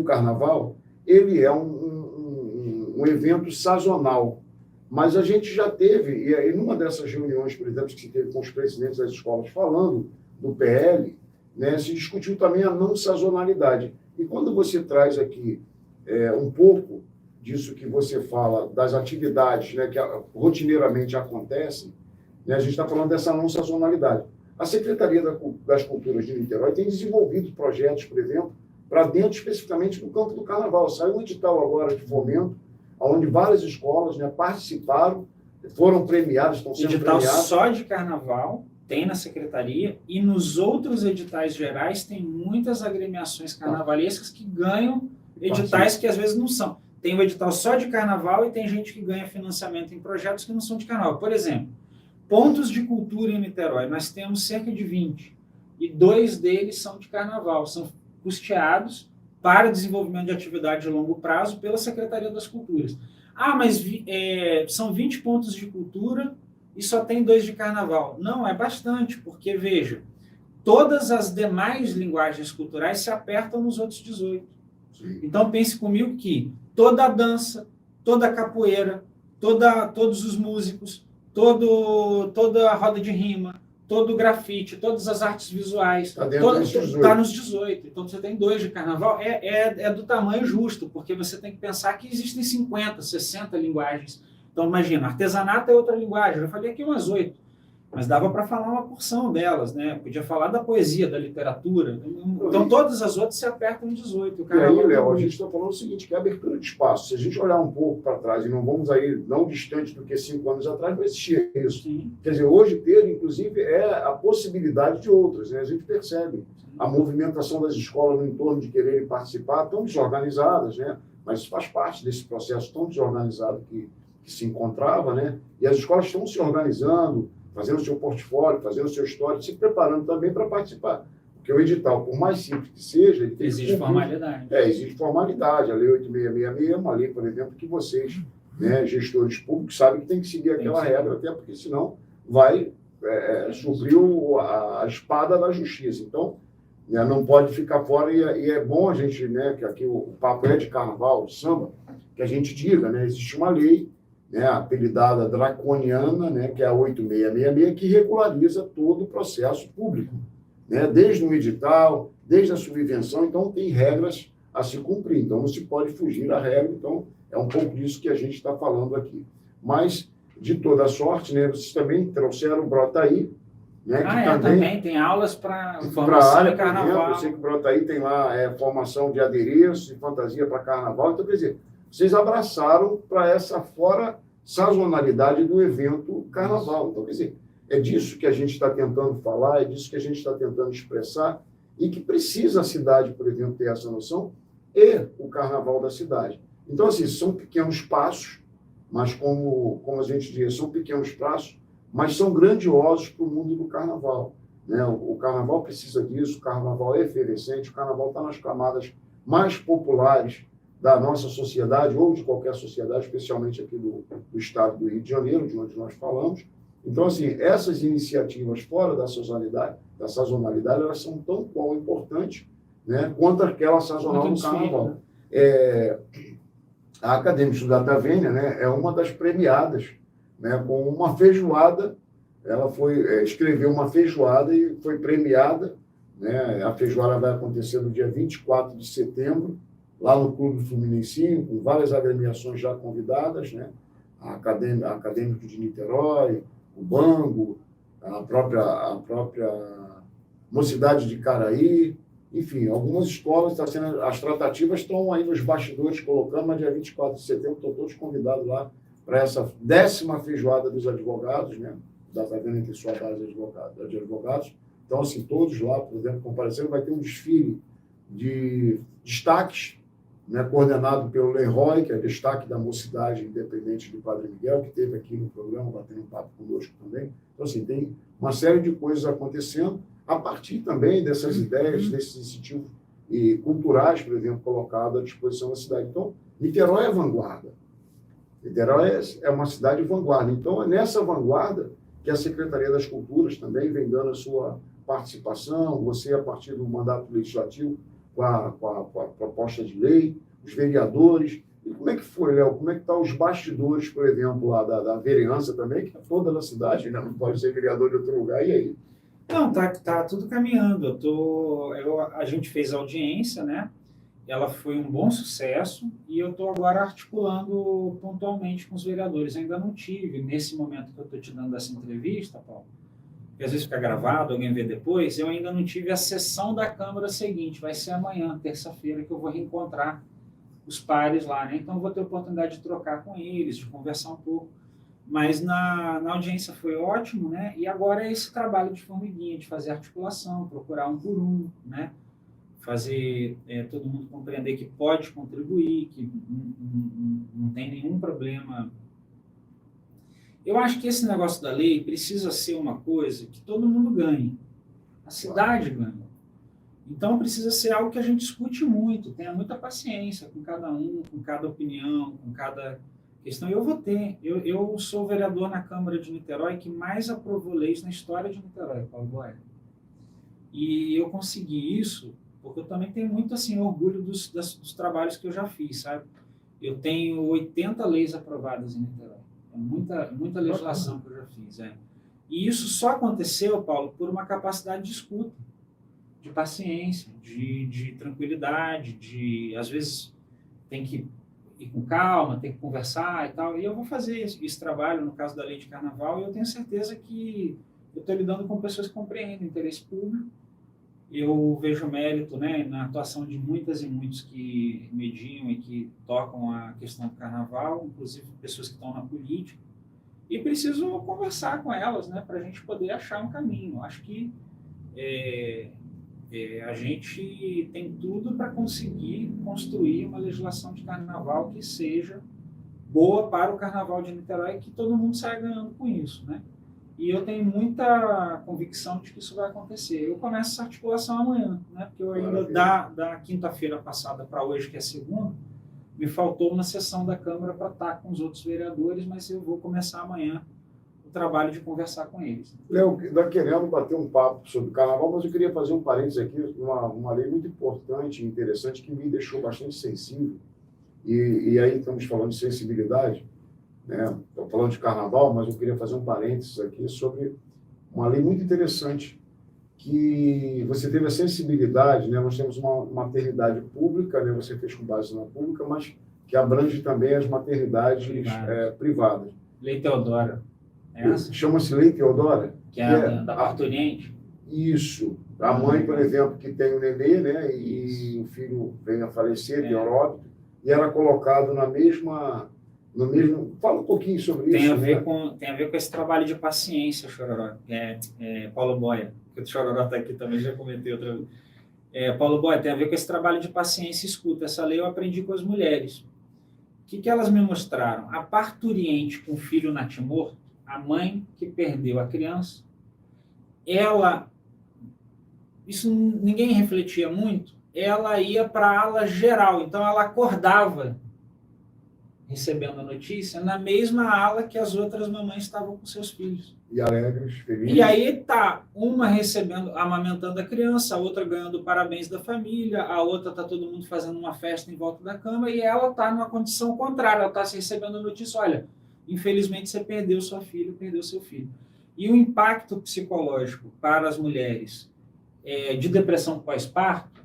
[SPEAKER 1] carnaval ele é um evento sazonal, mas a gente já teve, e aí numa dessas reuniões, por exemplo, que se teve com os presidentes das escolas falando do PL, né, se discutiu também a não sazonalidade. E quando você traz aqui um pouco disso que você fala, das atividades, né, que rotineiramente acontecem, né, a gente está falando dessa não sazonalidade. A Secretaria das Culturas de Niterói tem desenvolvido projetos, por exemplo, para dentro especificamente do campo do carnaval. Saiu um edital agora de fomento, onde várias escolas, né, participaram, foram premiadas, estão sendo
[SPEAKER 2] edital
[SPEAKER 1] premiadas.
[SPEAKER 2] Só de carnaval tem na secretaria, e nos outros editais gerais tem muitas agremiações carnavalescas que ganham editais que às vezes não são. Tem o edital só de carnaval e tem gente que ganha financiamento em projetos que não são de carnaval. Por exemplo, pontos de cultura em Niterói, nós temos cerca de 20, e 2 deles são de carnaval, são custeados para desenvolvimento de atividade de longo prazo pela Secretaria das Culturas. Ah, mas são 20 pontos de cultura e só tem 2 de carnaval. Não, é bastante, porque, veja, todas as demais linguagens culturais se apertam nos outros 18. Sim. Então, pense comigo que toda a dança, toda a capoeira, todos os músicos, toda a roda de rima, todo o grafite, todas as artes visuais, está nos 18. Então, você tem 2 de carnaval, é do tamanho justo, porque você tem que pensar que existem 50, 60 linguagens. Então, imagina, artesanato é outra linguagem, eu já falei aqui umas 8, mas dava para falar uma porção delas, né? Podia falar da poesia, da literatura. Então, todas as outras se apertam em 18.
[SPEAKER 1] E aí, Léo, a gente está falando o seguinte, que é a abertura de espaço. Se a gente olhar um pouco para trás, e não vamos aí, não distante do que 5 anos atrás, não existia isso. Sim. Quer dizer, hoje ter, inclusive, é a possibilidade de outras, né? A gente percebe a movimentação das escolas no entorno de quererem participar, tão desorganizadas, né? Mas faz parte desse processo tão desorganizado que se encontrava, né? E as escolas estão se organizando, fazendo o seu portfólio, fazendo o seu histórico, se preparando também para participar. Porque o edital, por mais simples que seja, ele tem
[SPEAKER 2] exige formalidade.
[SPEAKER 1] Exige formalidade. A Lei 8666 é uma lei, por exemplo, que vocês, né, gestores públicos, sabem que tem que seguir aquela regra, até porque senão vai sofrer a espada da justiça. Então, né, não pode ficar fora, e é bom a gente, né, que aqui o papo é de carnaval, de samba, que a gente diga, né, existe uma lei, né, apelidada draconiana, né, que é a 8666, que regulariza todo o processo público, né, desde o edital, desde a subvenção. Então, tem regras a se cumprir, então não se pode fugir da regra. Então, é um pouco disso que a gente está falando aqui. Mas, de toda sorte, né, vocês também trouxeram o Brotaí, né, que
[SPEAKER 2] também tem aulas para formação de carnaval.
[SPEAKER 1] Exemplo, eu sei que o Brotaí tem lá formação de adereço e fantasia para carnaval. Então, quer dizer, vocês abraçaram para essa fora sazonalidade do evento carnaval. Então, quer dizer, é disso que a gente está tentando falar, é disso que a gente está tentando expressar, e que precisa a cidade, por exemplo, ter essa noção, e o carnaval da cidade. Então, assim, são pequenos passos, mas como a gente diz, são pequenos passos, mas são grandiosos para o mundo do carnaval, né? O carnaval precisa disso, o carnaval é efervescente, o carnaval está nas camadas mais populares da nossa sociedade, ou de qualquer sociedade, especialmente aqui do estado do Rio de Janeiro, de onde nós falamos. Então, assim, essas iniciativas fora da sazonalidade, elas são tão qual importantes, né, quanto aquela sazonal no carnaval. A Acadêmica de Data Vênia, né, é uma das premiadas, né, com uma feijoada. Ela escreveu uma feijoada e foi premiada né? A feijoada vai acontecer no dia 24 de setembro, lá no Clube Fluminense, com várias agremiações já convidadas, né? A Acadêmico de Niterói, o Bango, a própria Mocidade de Caraí, enfim, algumas escolas, as tratativas estão aí nos bastidores colocando, mas dia 24 de setembro estão todos convidados lá para essa 10ª feijoada dos advogados, né? Da Taverna Entre Sua Base de Advogados. Então, assim, todos lá, por exemplo, comparecendo, vai ter um desfile de destaques, né, coordenado pelo Leroy, que é destaque da Mocidade Independente do Padre Miguel, que esteve aqui no programa, batendo um papo conosco também. Então, assim, tem uma série de coisas acontecendo, a partir também dessas ideias, desses incentivos culturais, por exemplo, colocados à disposição da cidade. Então, Niterói é vanguarda. Niterói é uma cidade vanguarda. Então, é nessa vanguarda que a Secretaria das Culturas também vem dando a sua participação, você, a partir do mandato legislativo, com a proposta de lei, os vereadores. E como é que foi, Léo? Como é que estão os bastidores, por exemplo, lá da vereança também, que é toda na cidade, né? Não pode ser vereador de outro lugar, e aí?
[SPEAKER 2] Não, tá tudo caminhando. A gente fez audiência, né? Ela foi um bom sucesso e eu estou agora articulando pontualmente com os vereadores. Ainda não tive, nesse momento que eu estou te dando essa entrevista, Paulo, que às vezes fica gravado, alguém vê depois, eu ainda não tive a sessão da Câmara seguinte, vai ser amanhã, terça-feira, que eu vou reencontrar os pares lá, né? Então, eu vou ter a oportunidade de trocar com eles, de conversar um pouco. Mas na audiência foi ótimo, né? E agora é esse trabalho de formiguinha, de fazer articulação, procurar um por um, né? Fazer todo mundo compreender que pode contribuir, que não tem nenhum problema. Eu acho que esse negócio da lei precisa ser uma coisa que todo mundo ganhe. A cidade ganha. Então, precisa ser algo que a gente discute muito, tenha muita paciência com cada um, com cada opinião, com cada questão. Eu vou ter. Eu sou o vereador na Câmara de Niterói que mais aprovou leis na história de Niterói, Paulo Boia. E eu consegui isso porque eu também tenho muito assim, orgulho dos trabalhos que eu já fiz, sabe? Eu tenho 80 leis aprovadas em Niterói. É muita legislação que eu já fiz. E isso só aconteceu, Paulo, por uma capacidade de escuta, de paciência, de tranquilidade, às vezes tem que ir com calma, tem que conversar e tal. E eu vou fazer esse trabalho, no caso da lei de carnaval, e eu tenho certeza que eu estou lidando com pessoas que compreendem o interesse público. Eu vejo mérito, né, na atuação de muitas e muitos que mediam e que tocam a questão do carnaval, inclusive pessoas que estão na política, e preciso conversar com elas, né, para a gente poder achar um caminho. Acho que a gente tem tudo para conseguir construir uma legislação de carnaval que seja boa para o carnaval de Niterói e que todo mundo saia ganhando com isso, né? E eu tenho muita convicção de que isso vai acontecer. Eu começo essa articulação amanhã, né? Porque eu ainda, da quinta-feira passada para hoje, que é segunda, me faltou uma sessão da Câmara para estar com os outros vereadores, mas eu vou começar amanhã o trabalho de conversar com eles.
[SPEAKER 1] Léo, nós queremos bater um papo sobre o carnaval, mas eu queria fazer um parênteses aqui, uma lei muito importante e interessante que me deixou bastante sensível. E aí estamos falando de sensibilidade, né? Estou falando de carnaval, mas eu queria fazer um parênteses aqui sobre uma lei muito interessante, que você teve a sensibilidade, né? Nós temos uma maternidade pública, né? Você fez com base na pública, mas que abrange também as maternidades privadas.
[SPEAKER 2] Lei Teodora.
[SPEAKER 1] Chama-se Lei Teodora?
[SPEAKER 2] Que é da parturiente?
[SPEAKER 1] Isso. A mãe, por exemplo, que tem o nenê, né? E o filho vem a falecer, tem óbito, e era colocado no mesmo... Fala um pouquinho sobre isso.
[SPEAKER 2] Tem a ver com esse trabalho de paciência, Chororó. Paulo Boia, que o Chororó está aqui também, já comentei outra vez. Paulo Boia, tem a ver com esse trabalho de paciência e escuta. Essa lei eu aprendi com as mulheres. O que elas me mostraram? A parturiente com o filho natimorto, a mãe que perdeu a criança, isso ninguém refletia muito, ela ia para a ala geral, então ela acordava recebendo a notícia na mesma ala que as outras mamães estavam com seus filhos.
[SPEAKER 1] E alegres, felizes.
[SPEAKER 2] E aí tá uma amamentando a criança, a outra ganhando parabéns da família, a outra tá todo mundo fazendo uma festa em volta da cama e ela tá numa condição contrária, ela tá se recebendo a notícia, olha, infelizmente você perdeu sua filha, perdeu seu filho. E o impacto psicológico para as mulheres de depressão pós-parto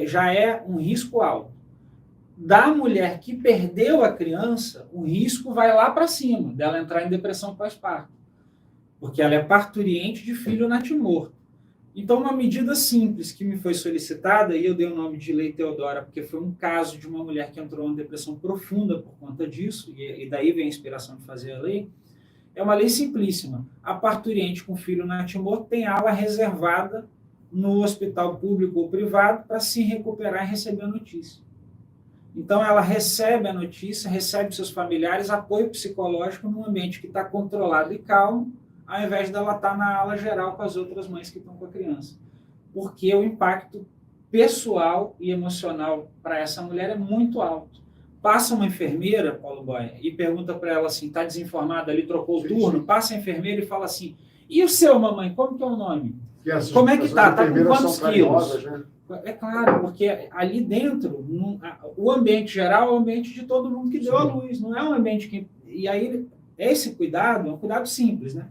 [SPEAKER 2] já é um risco alto. Da mulher que perdeu a criança, o risco vai lá para cima, dela entrar em depressão pós-parto, porque ela é parturiente de filho natimorto. Então, uma medida simples que me foi solicitada, e eu dei o nome de Lei Teodora, porque foi um caso de uma mulher que entrou em depressão profunda por conta disso, e daí vem a inspiração de fazer a lei, é uma lei simplíssima. A parturiente com filho natimorto tem ala reservada no hospital público ou privado para se recuperar e receber a notícia. Então, ela recebe a notícia, recebe seus familiares, apoio psicológico num ambiente que está controlado e calmo, ao invés dela estar na ala geral com as outras mães que estão com a criança. Porque o impacto pessoal e emocional para essa mulher é muito alto. Passa uma enfermeira, Paulo Boia, e pergunta para ela assim, está desinformada ali, trocou o turno, passa a enfermeira e fala assim, e o seu, mamãe, como que é o nome? Como é que está? Está com quantos quilos? Né? É claro, porque ali dentro, o ambiente geral é o ambiente de todo mundo que deu a luz, não é um ambiente que... E aí, esse cuidado é um cuidado simples, né?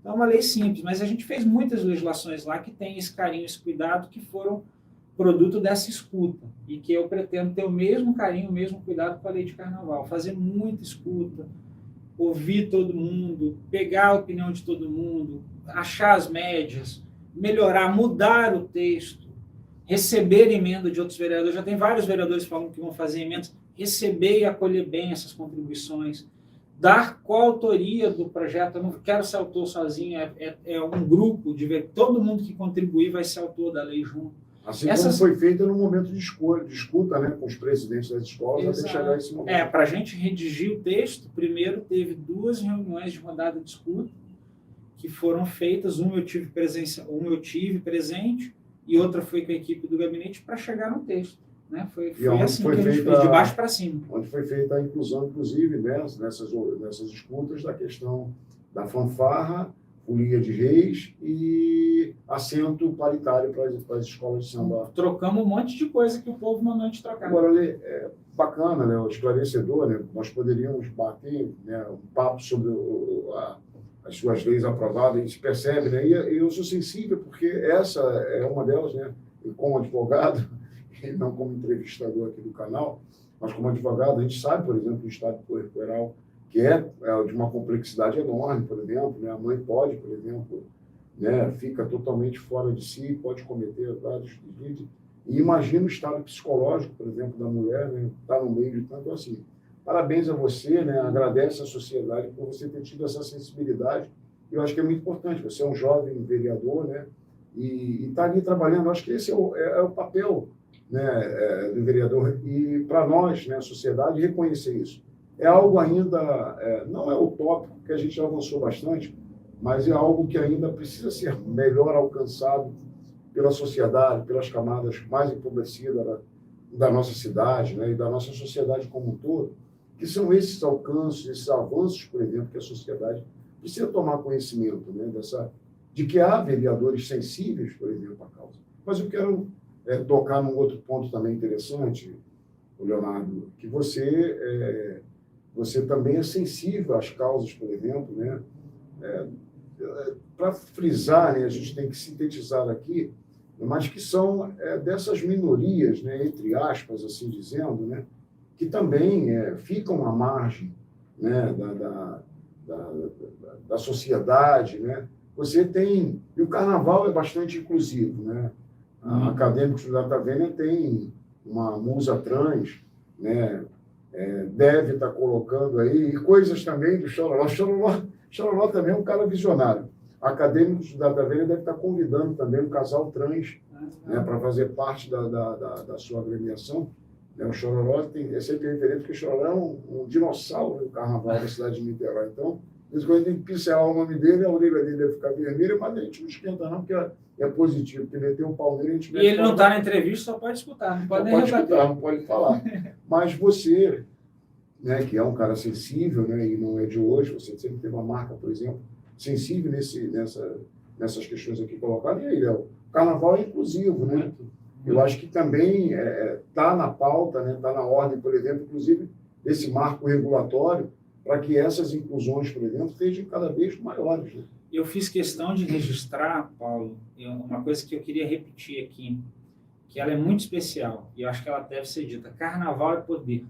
[SPEAKER 2] É uma lei simples, mas a gente fez muitas legislações lá que tem esse carinho, esse cuidado, que foram produto dessa escuta, e que eu pretendo ter o mesmo carinho, o mesmo cuidado com a lei de carnaval, fazer muita escuta, ouvir todo mundo, pegar a opinião de todo mundo, achar as médias, melhorar, mudar o texto, receber emenda de outros vereadores, já tem vários vereadores falando que vão fazer emendas, receber e acolher bem essas contribuições, dar coautoria do projeto, eu não quero ser autor sozinho, é um grupo, todo mundo que contribuir vai ser autor da lei junto.
[SPEAKER 1] Assim como foi feito no momento de escuta, né, com os presidentes das escolas, até chegar a esse momento.
[SPEAKER 2] Para a gente redigir o texto, primeiro teve 2 reuniões de rodada de escuta, que foram feitas, uma eu tive presente, e outra foi com a equipe do gabinete para chegar no texto. Né? Foi assim que a gente fez, de baixo para cima.
[SPEAKER 1] Onde foi feita a inclusão, inclusive, nessas escutas, da questão da fanfarra, folia de reis e assento paritário para as escolas de samba.
[SPEAKER 2] Trocamos um monte de coisa que o povo mandou a gente trocar.
[SPEAKER 1] Agora, é bacana, né, o esclarecedor, né, nós poderíamos bater, né, um papo sobre as suas leis aprovadas, a gente percebe, né, e eu sou sensível, porque essa é uma delas, né, e como advogado, e não como entrevistador aqui do canal, mas como advogado, a gente sabe, por exemplo, o estado puerperal, que é de uma complexidade enorme, por exemplo, né? A mãe pode, por exemplo, né, fica totalmente fora de si, pode cometer vários delitos. E imagina o estado psicológico, por exemplo, da mulher, né, estar no meio de tanto assim. Parabéns a você, né, agradece à sociedade por você ter tido essa sensibilidade. Eu acho que é muito importante, você é um jovem vereador, né, e está ali trabalhando. Eu acho que esse é o papel, né, do vereador, e para nós, né, a sociedade, reconhecer isso. É algo ainda, não é utópico, porque a gente já avançou bastante, mas é algo que ainda precisa ser melhor alcançado pela sociedade, pelas camadas mais empobrecidas da nossa cidade, né, e da nossa sociedade como um todo, que são esses alcances, esses avanços, por exemplo, que a sociedade precisa tomar conhecimento, né, de que há vereadores sensíveis, por exemplo, à causa. Mas eu quero tocar num outro ponto também interessante, Leonardo, que você também é sensível às causas, por exemplo, né? Para frisar, né, a gente tem que sintetizar aqui, mas que são dessas minorias, né, entre aspas, assim dizendo, né, que também ficam à margem, né, da sociedade, né? Você tem... E o carnaval é bastante inclusivo, né? Acadêmicos da Data Vênia tem uma musa trans, né? Deve estar colocando aí, e coisas também do Chororó. Chororó também é um cara visionário. Acadêmicos da Data Vênia deve estar convidando também um casal trans, né, para fazer parte da sua agremiação. O Chororó é sempre referente, porque o Chororó é um dinossauro do carnaval da cidade de Niterói. Então, às vezes, a gente tem que pincelar o nome dele, a orelha dele deve ficar vermelha, mas a gente não esquenta não, porque é positivo, porque meter um pau nele, a gente...
[SPEAKER 2] E ele não está na entrevista, só pode escutar, não pode nem rebater.
[SPEAKER 1] Não pode falar. Mas você, né, que é um cara sensível, né, e não é de hoje, você sempre teve uma marca, por exemplo, sensível nessas questões aqui colocadas. E aí, Léo, o carnaval é inclusivo, né? Eu acho que também está na pauta, né, está na ordem, por exemplo, inclusive, esse marco regulatório, para que essas inclusões, por exemplo, sejam cada vez maiores. Né?
[SPEAKER 2] Eu fiz questão de registrar, Paulo, uma coisa que eu queria repetir aqui, que ela é muito especial, e eu acho que ela deve ser dita. Carnaval é poder.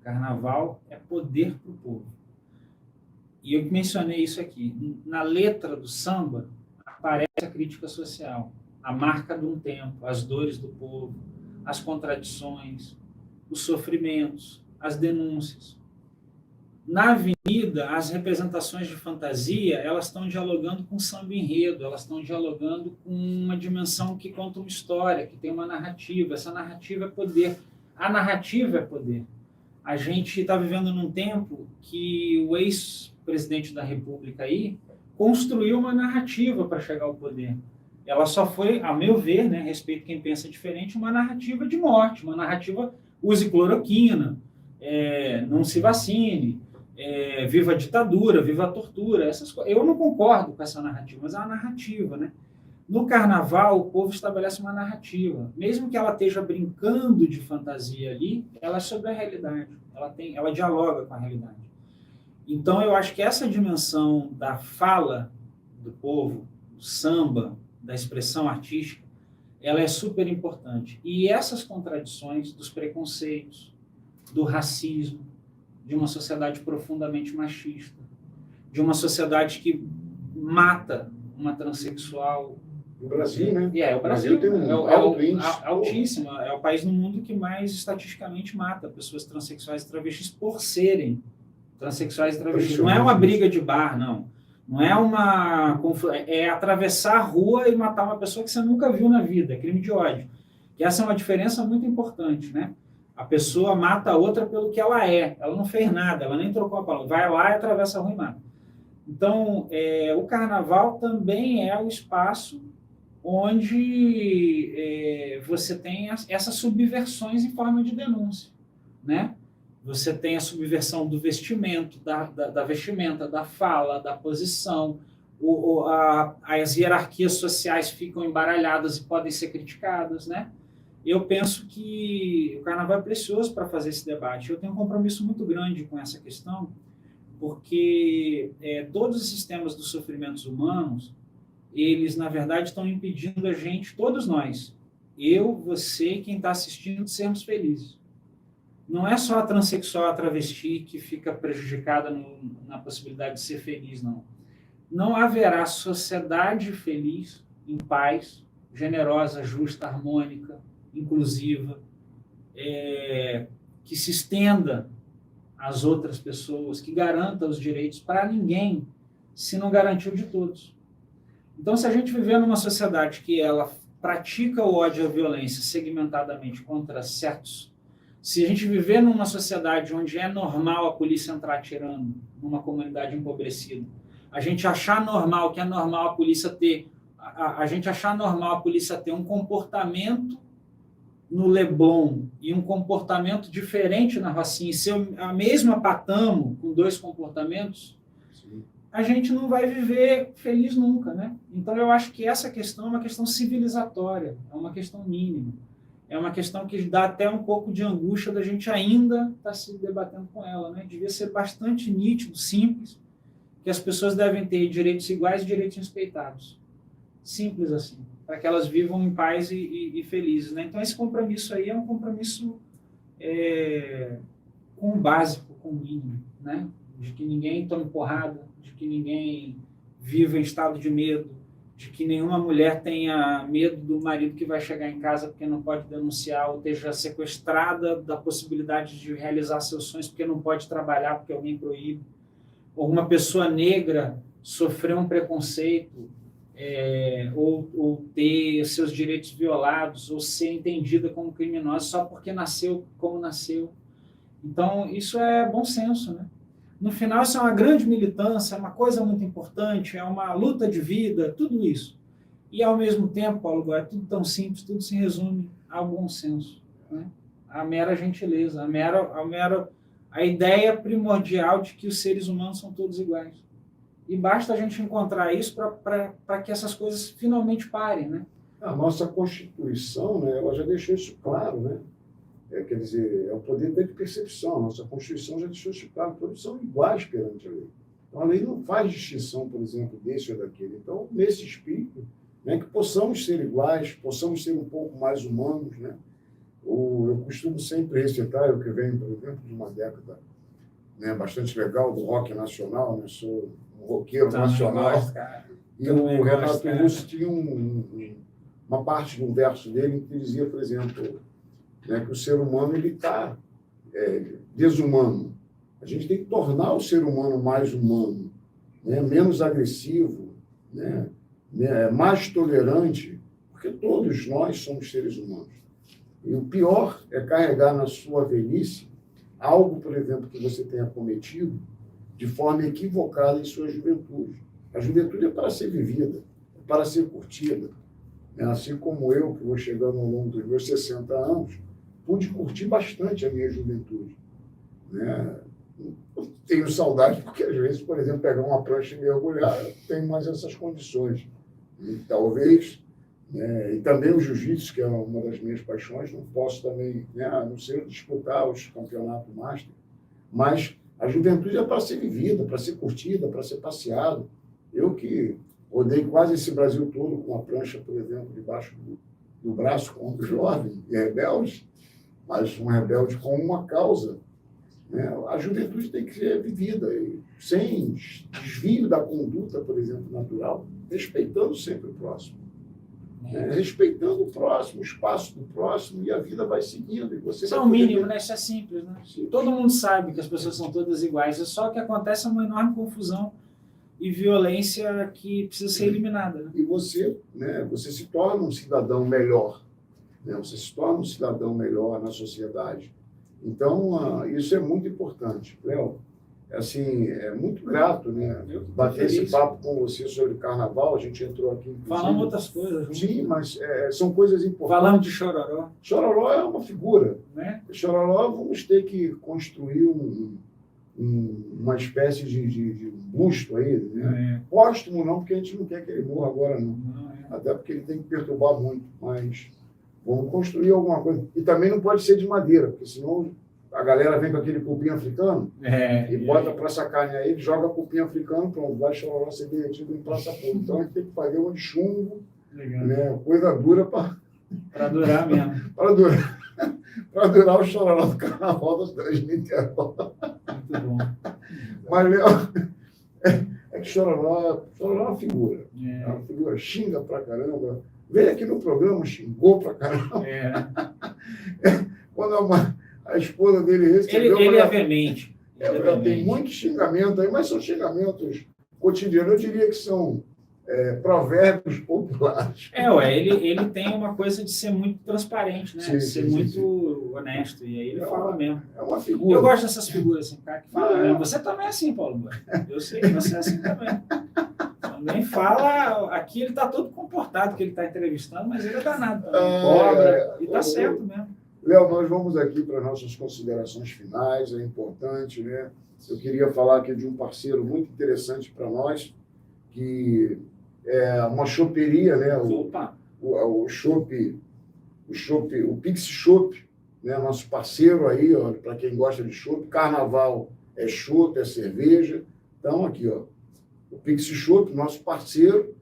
[SPEAKER 2] Carnaval é poder para o povo. E eu mencionei isso aqui. Na letra do samba, aparece a crítica social, a marca de um tempo, as dores do povo, as contradições, os sofrimentos, as denúncias. Na avenida, as representações de fantasia, elas estão dialogando com o samba enredo, elas estão dialogando com uma dimensão que conta uma história, que tem uma narrativa. Essa narrativa é poder. A narrativa é poder. A gente está vivendo num tempo que o ex-presidente da República aí construiu uma narrativa para chegar ao poder. Ela só foi, a meu ver, né, respeito quem pensa diferente, uma narrativa de morte, uma narrativa use cloroquina, não se vacine, viva a ditadura, viva a tortura, essas coisas. Eu não concordo com essa narrativa, mas é uma narrativa, né? No carnaval, o povo estabelece uma narrativa. Mesmo que ela esteja brincando de fantasia ali, ela é sobre a realidade. Ela dialoga com a realidade. Então, eu acho que essa dimensão da fala do povo, do samba, da expressão artística, ela é super importante. E essas contradições dos preconceitos, do racismo, de uma sociedade profundamente machista, de uma sociedade que mata uma transexual.
[SPEAKER 1] No Brasil, né?
[SPEAKER 2] O Brasil
[SPEAKER 1] tem um
[SPEAKER 2] altíssimo. É o país no mundo que mais estatisticamente mata pessoas transexuais e travestis por serem transexuais e travestis. Não é uma briga de bar, não. Não é uma... É atravessar a rua e matar uma pessoa que você nunca viu na vida. É crime de ódio. E essa é uma diferença muito importante, né? A pessoa mata a outra pelo que ela é. Ela não fez nada, ela nem trocou a palavra. Vai lá e atravessa a rua e mata. Então, o carnaval também é o espaço onde você tem essas subversões em forma de denúncia, né? Você tem a subversão do vestimento, da vestimenta, da fala, da posição, as hierarquias sociais ficam embaralhadas e podem ser criticadas, né? Eu penso que o carnaval é precioso para fazer esse debate. Eu tenho um compromisso muito grande com essa questão, porque todos os sistemas dos sofrimentos humanos, eles, na verdade, estão impedindo a gente, todos nós, eu, você e quem está assistindo, de sermos felizes. Não é só a transexual, a travesti que fica prejudicada na possibilidade de ser feliz, não. Não haverá sociedade feliz, em paz, generosa, justa, harmônica, inclusiva, que se estenda às outras pessoas, que garanta os direitos para ninguém, se não garantir o de todos. Então, se a gente viver numa sociedade que ela pratica o ódio e a violência segmentadamente contra certos, se a gente viver numa sociedade onde é normal a polícia entrar atirando numa comunidade empobrecida, a gente achar normal, que é normal a polícia ter, a gente achar normal a polícia ter um comportamento no Leblon e um comportamento diferente na Rocinha, e ser a mesma Patamo com dois comportamentos, sim, a gente não vai viver feliz nunca, né? Então, eu acho que essa questão é uma questão civilizatória, é uma questão mínima, é uma questão que dá até um pouco de angústia da gente ainda estar se debatendo com ela, né? Devia ser bastante nítido, simples, que as pessoas devem ter direitos iguais e direitos respeitados. Simples assim, para que elas vivam em paz e felizes, né? Então, esse compromisso aí é um compromisso com o básico, com o mínimo, né? De que ninguém tome porrada, de que ninguém viva em estado de medo, de que nenhuma mulher tenha medo do marido que vai chegar em casa porque não pode denunciar, ou esteja sequestrada da possibilidade de realizar seus sonhos porque não pode trabalhar porque alguém proíbe, ou uma pessoa negra sofrer um preconceito, ou ter seus direitos violados, ou ser entendida como criminosa só porque nasceu como nasceu. Então, isso é bom senso, né? No final, isso é uma grande militância, é uma coisa muito importante, é uma luta de vida, tudo isso. E, ao mesmo tempo, Paulo, é tudo tão simples, tudo se resume ao bom senso, né? A mera gentileza, a ideia primordial de que os seres humanos são todos iguais. E basta a gente encontrar isso para que essas coisas finalmente parem, né?
[SPEAKER 1] A nossa Constituição, né, ela já deixou isso claro, né? Quer dizer, é o poder de percepção. A nossa Constituição já deixou isso claro. Todos são iguais perante a lei. Então, a lei não faz distinção, por exemplo, desse ou daquele. Então, nesse espírito, né, que possamos ser iguais, possamos ser um pouco mais humanos, né? Eu costumo sempre recitar, eu que venho, por exemplo, de uma década, né, bastante legal do rock nacional, né? Sou um roqueiro nacional. E o Renato Russo tinha uma parte de um verso dele que dizia, por exemplo, né, que o ser humano ele está desumano. A gente tem que tornar o ser humano mais humano, né, menos agressivo, né, mais tolerante, porque todos nós somos seres humanos. E o pior é carregar na sua velhice algo, por exemplo, que você tenha cometido de forma equivocada em sua juventude. A juventude é para ser vivida, é para ser curtida. Assim como eu, que vou chegando ao longo dos meus 60 anos, pude curtir bastante a minha juventude. Né? Tenho saudade porque, às vezes, por exemplo, pegar uma prancha e mergulhar, eu tenho mais essas condições. E talvez, e também o jiu-jitsu, que é uma das minhas paixões, não posso também, a não ser disputar os campeonatos master, mas a juventude é para ser vivida, para ser curtida, para ser passeado. Eu que rodei quase esse Brasil todo com a prancha, por exemplo, debaixo do braço, como jovem e rebelde, mas um rebelde com uma causa. Né? A juventude tem que ser vivida, sem desvio da conduta, por exemplo, natural, respeitando sempre o próximo. Respeitando o próximo, o espaço do próximo, e a vida vai seguindo. E você
[SPEAKER 2] isso é o mínimo, né? Isso é simples, né? Sim. Todo mundo sabe que as pessoas são todas iguais, só que acontece uma enorme confusão e violência que precisa ser eliminada. Né?
[SPEAKER 1] E você se torna um cidadão melhor, né? Você se torna um cidadão melhor na sociedade. Então, isso é muito importante. Léo, assim, é muito grato, né? Bater esse papo com você sobre carnaval. A gente entrou aqui.
[SPEAKER 2] Falamos outras coisas.
[SPEAKER 1] Sim, mas são coisas importantes.
[SPEAKER 2] Falamos de Chororó.
[SPEAKER 1] Chororó é uma figura.
[SPEAKER 2] Né?
[SPEAKER 1] Chororó, vamos ter que construir uma espécie de busto aí, né? Póstumo não, porque a gente não quer que ele morra agora, não. Até porque ele tem que perturbar muito, mas vamos construir alguma coisa. E também não pode ser de madeira, porque senão a galera vem com aquele cupim africano e bota para sacanear ele, joga cupim africano, pronto, vai Chororó ser derretido em praça pública. Então a gente tem que fazer uma de chumbo, né? Coisa dura para
[SPEAKER 2] durar mesmo.
[SPEAKER 1] Para durar o Chororó do Carnaval das Três de Niterói.
[SPEAKER 2] Muito bom.
[SPEAKER 1] Mas, Léo, é que Chororó é uma figura. É uma figura, xinga pra caramba. Veio aqui no programa, xingou pra caramba. Quando a esposa dele recebeu...
[SPEAKER 2] Ele é veemente.
[SPEAKER 1] Tem muito xingamento aí, mas são xingamentos cotidianos. Eu diria que são provérbios populares.
[SPEAKER 2] Ele tem uma coisa de ser muito transparente, né?
[SPEAKER 1] Sim,
[SPEAKER 2] de ser muito honesto. E aí ele fala mesmo.
[SPEAKER 1] É uma figura.
[SPEAKER 2] Eu gosto dessas figuras, assim, cara, que fala mesmo. Você também é assim, Paulo. Eu sei que você é assim também. Também fala... Aqui ele está todo comportado que ele está entrevistando, mas ele é danado. Cobra. E está certo mesmo.
[SPEAKER 1] Léo, nós vamos aqui para nossas considerações finais. É importante, né? Eu queria falar aqui de um parceiro muito interessante para nós, que é uma choperia, né? O Pix Chopp, né? Nosso parceiro aí, para quem gosta de chopp. Carnaval é chopp, é cerveja. Então, aqui, ó, o Pix Chopp, nosso parceiro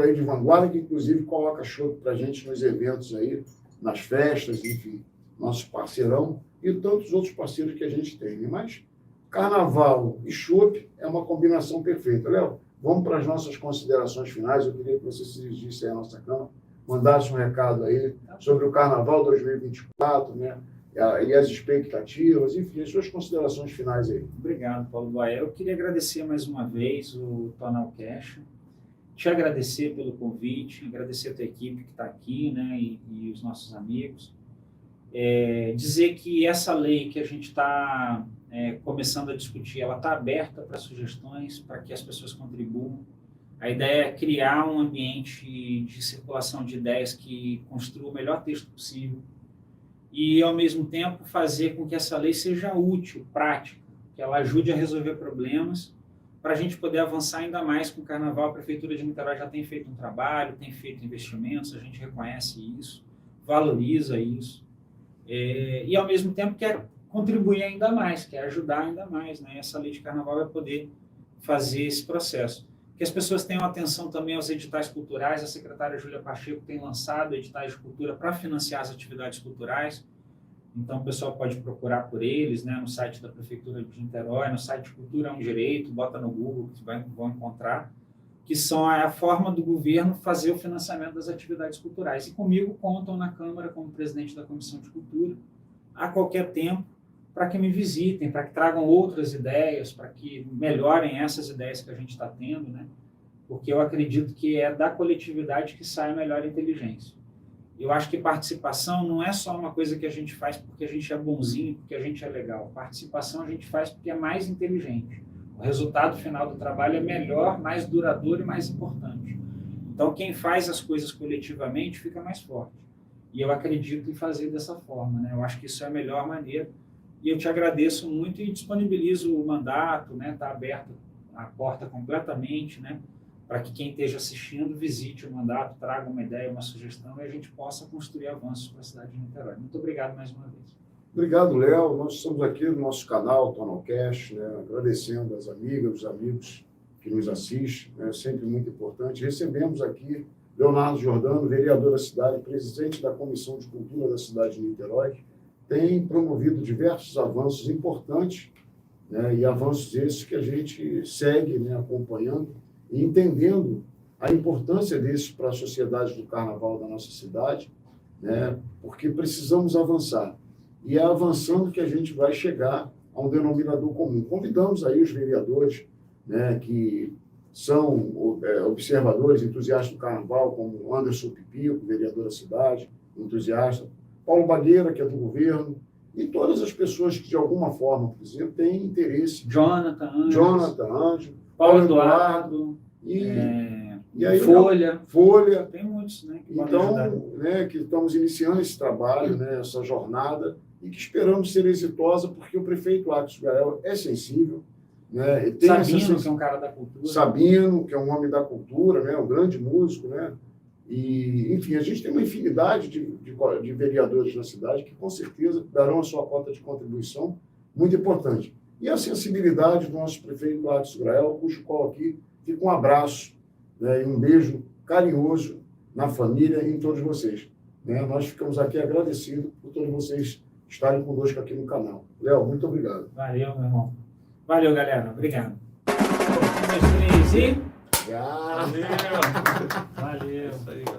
[SPEAKER 1] aí de vanguarda, que inclusive coloca chopp para a gente nos eventos aí, nas festas, enfim, nosso parceirão, e tantos outros parceiros que a gente tem. Mas carnaval e chopp é uma combinação perfeita. Léo, vamos para as nossas considerações finais. Eu queria que você se dirigisse aí à nossa Câmara, mandasse um recado aí sobre o Carnaval 2024, né? E as expectativas, enfim, as suas considerações finais aí.
[SPEAKER 2] Obrigado, Paulo Baia. Eu queria agradecer mais uma vez o Tonal Cash, te agradecer pelo convite, agradecer a tua equipe que está aqui, né, e os nossos amigos. Dizer que essa lei que a gente está começando a discutir, ela está aberta para sugestões, para que as pessoas contribuam. A ideia é criar um ambiente de circulação de ideias que construa o melhor texto possível e, ao mesmo tempo, fazer com que essa lei seja útil, prática, que ela ajude a resolver problemas, para a gente poder avançar ainda mais com o Carnaval. A Prefeitura de Niterói já tem feito um trabalho, tem feito investimentos, a gente reconhece isso, valoriza isso, e, ao mesmo tempo, quer contribuir ainda mais, quer ajudar ainda mais, né? Essa lei de Carnaval vai poder fazer esse processo. Que as pessoas tenham atenção também aos editais culturais. A secretária Júlia Pacheco tem lançado editais de cultura para financiar as atividades culturais. Então, o pessoal pode procurar por eles, né, no site da Prefeitura de Niterói, no site Cultura é um Direito, bota no Google que vão encontrar, que são a forma do governo fazer o financiamento das atividades culturais. E comigo contam na Câmara como presidente da Comissão de Cultura, a qualquer tempo, para que me visitem, para que tragam outras ideias, para que melhorem essas ideias que a gente está tendo, né? Porque eu acredito que é da coletividade que sai a melhor inteligência. Eu acho que participação não é só uma coisa que a gente faz porque a gente é bonzinho, porque a gente é legal. Participação a gente faz porque é mais inteligente. O resultado final do trabalho é melhor, mais duradouro e mais importante. Então, quem faz as coisas coletivamente fica mais forte. E eu acredito em fazer dessa forma, né? Eu acho que isso é a melhor maneira. E eu te agradeço muito e disponibilizo o mandato, né? Está aberta a porta completamente, né? Para que quem esteja assistindo visite o mandato, traga uma ideia, uma sugestão e a gente possa construir avanços para a cidade de Niterói. Muito obrigado mais uma vez.
[SPEAKER 1] Obrigado, Léo. Nós estamos aqui no nosso canal, Tonalcast, né, agradecendo às amigas, os amigos que nos assistem, né, sempre muito importante. Recebemos aqui Leonardo Giordano, vereador da cidade, presidente da Comissão de Cultura da cidade de Niterói, tem promovido diversos avanços importantes, né, e avanços esses que a gente segue, né, acompanhando e entendendo a importância desses para a sociedade do carnaval da nossa cidade, né, porque precisamos avançar. E é avançando que a gente vai chegar a um denominador comum. Convidamos aí os vereadores, né, que são observadores, entusiastas do carnaval, como Anderson Pipico, vereador da cidade, entusiasta, Paulo Bagueira, que é do governo, e todas as pessoas que, de alguma forma, por exemplo, têm interesse.
[SPEAKER 2] Jonathan Ângelo, Paulo Eduardo,
[SPEAKER 1] e aí,
[SPEAKER 2] Folha. Tem muitos, né?
[SPEAKER 1] Então, né, que estamos iniciando esse trabalho, né, essa jornada, e que esperamos ser exitosa, porque o prefeito Atos Gael é sensível. Né, tem
[SPEAKER 2] Sabino, que é um cara da cultura.
[SPEAKER 1] Sabino, que é um homem da cultura, né, um grande músico, né? E, enfim, a gente tem uma infinidade de vereadores na cidade que, com certeza, darão a sua cota de contribuição muito importante. E a sensibilidade do nosso prefeito Atos Gael, cujo qual aqui fica um abraço, né, e um beijo carinhoso na família e em todos vocês. Né? Nós ficamos aqui agradecidos por todos vocês estarem conosco aqui no canal. Léo, muito obrigado.
[SPEAKER 2] Valeu, meu irmão. Valeu, galera. Obrigado. 1, 2, 3 e...
[SPEAKER 1] Valeu.
[SPEAKER 2] Valeu.
[SPEAKER 3] Isso aí, galera.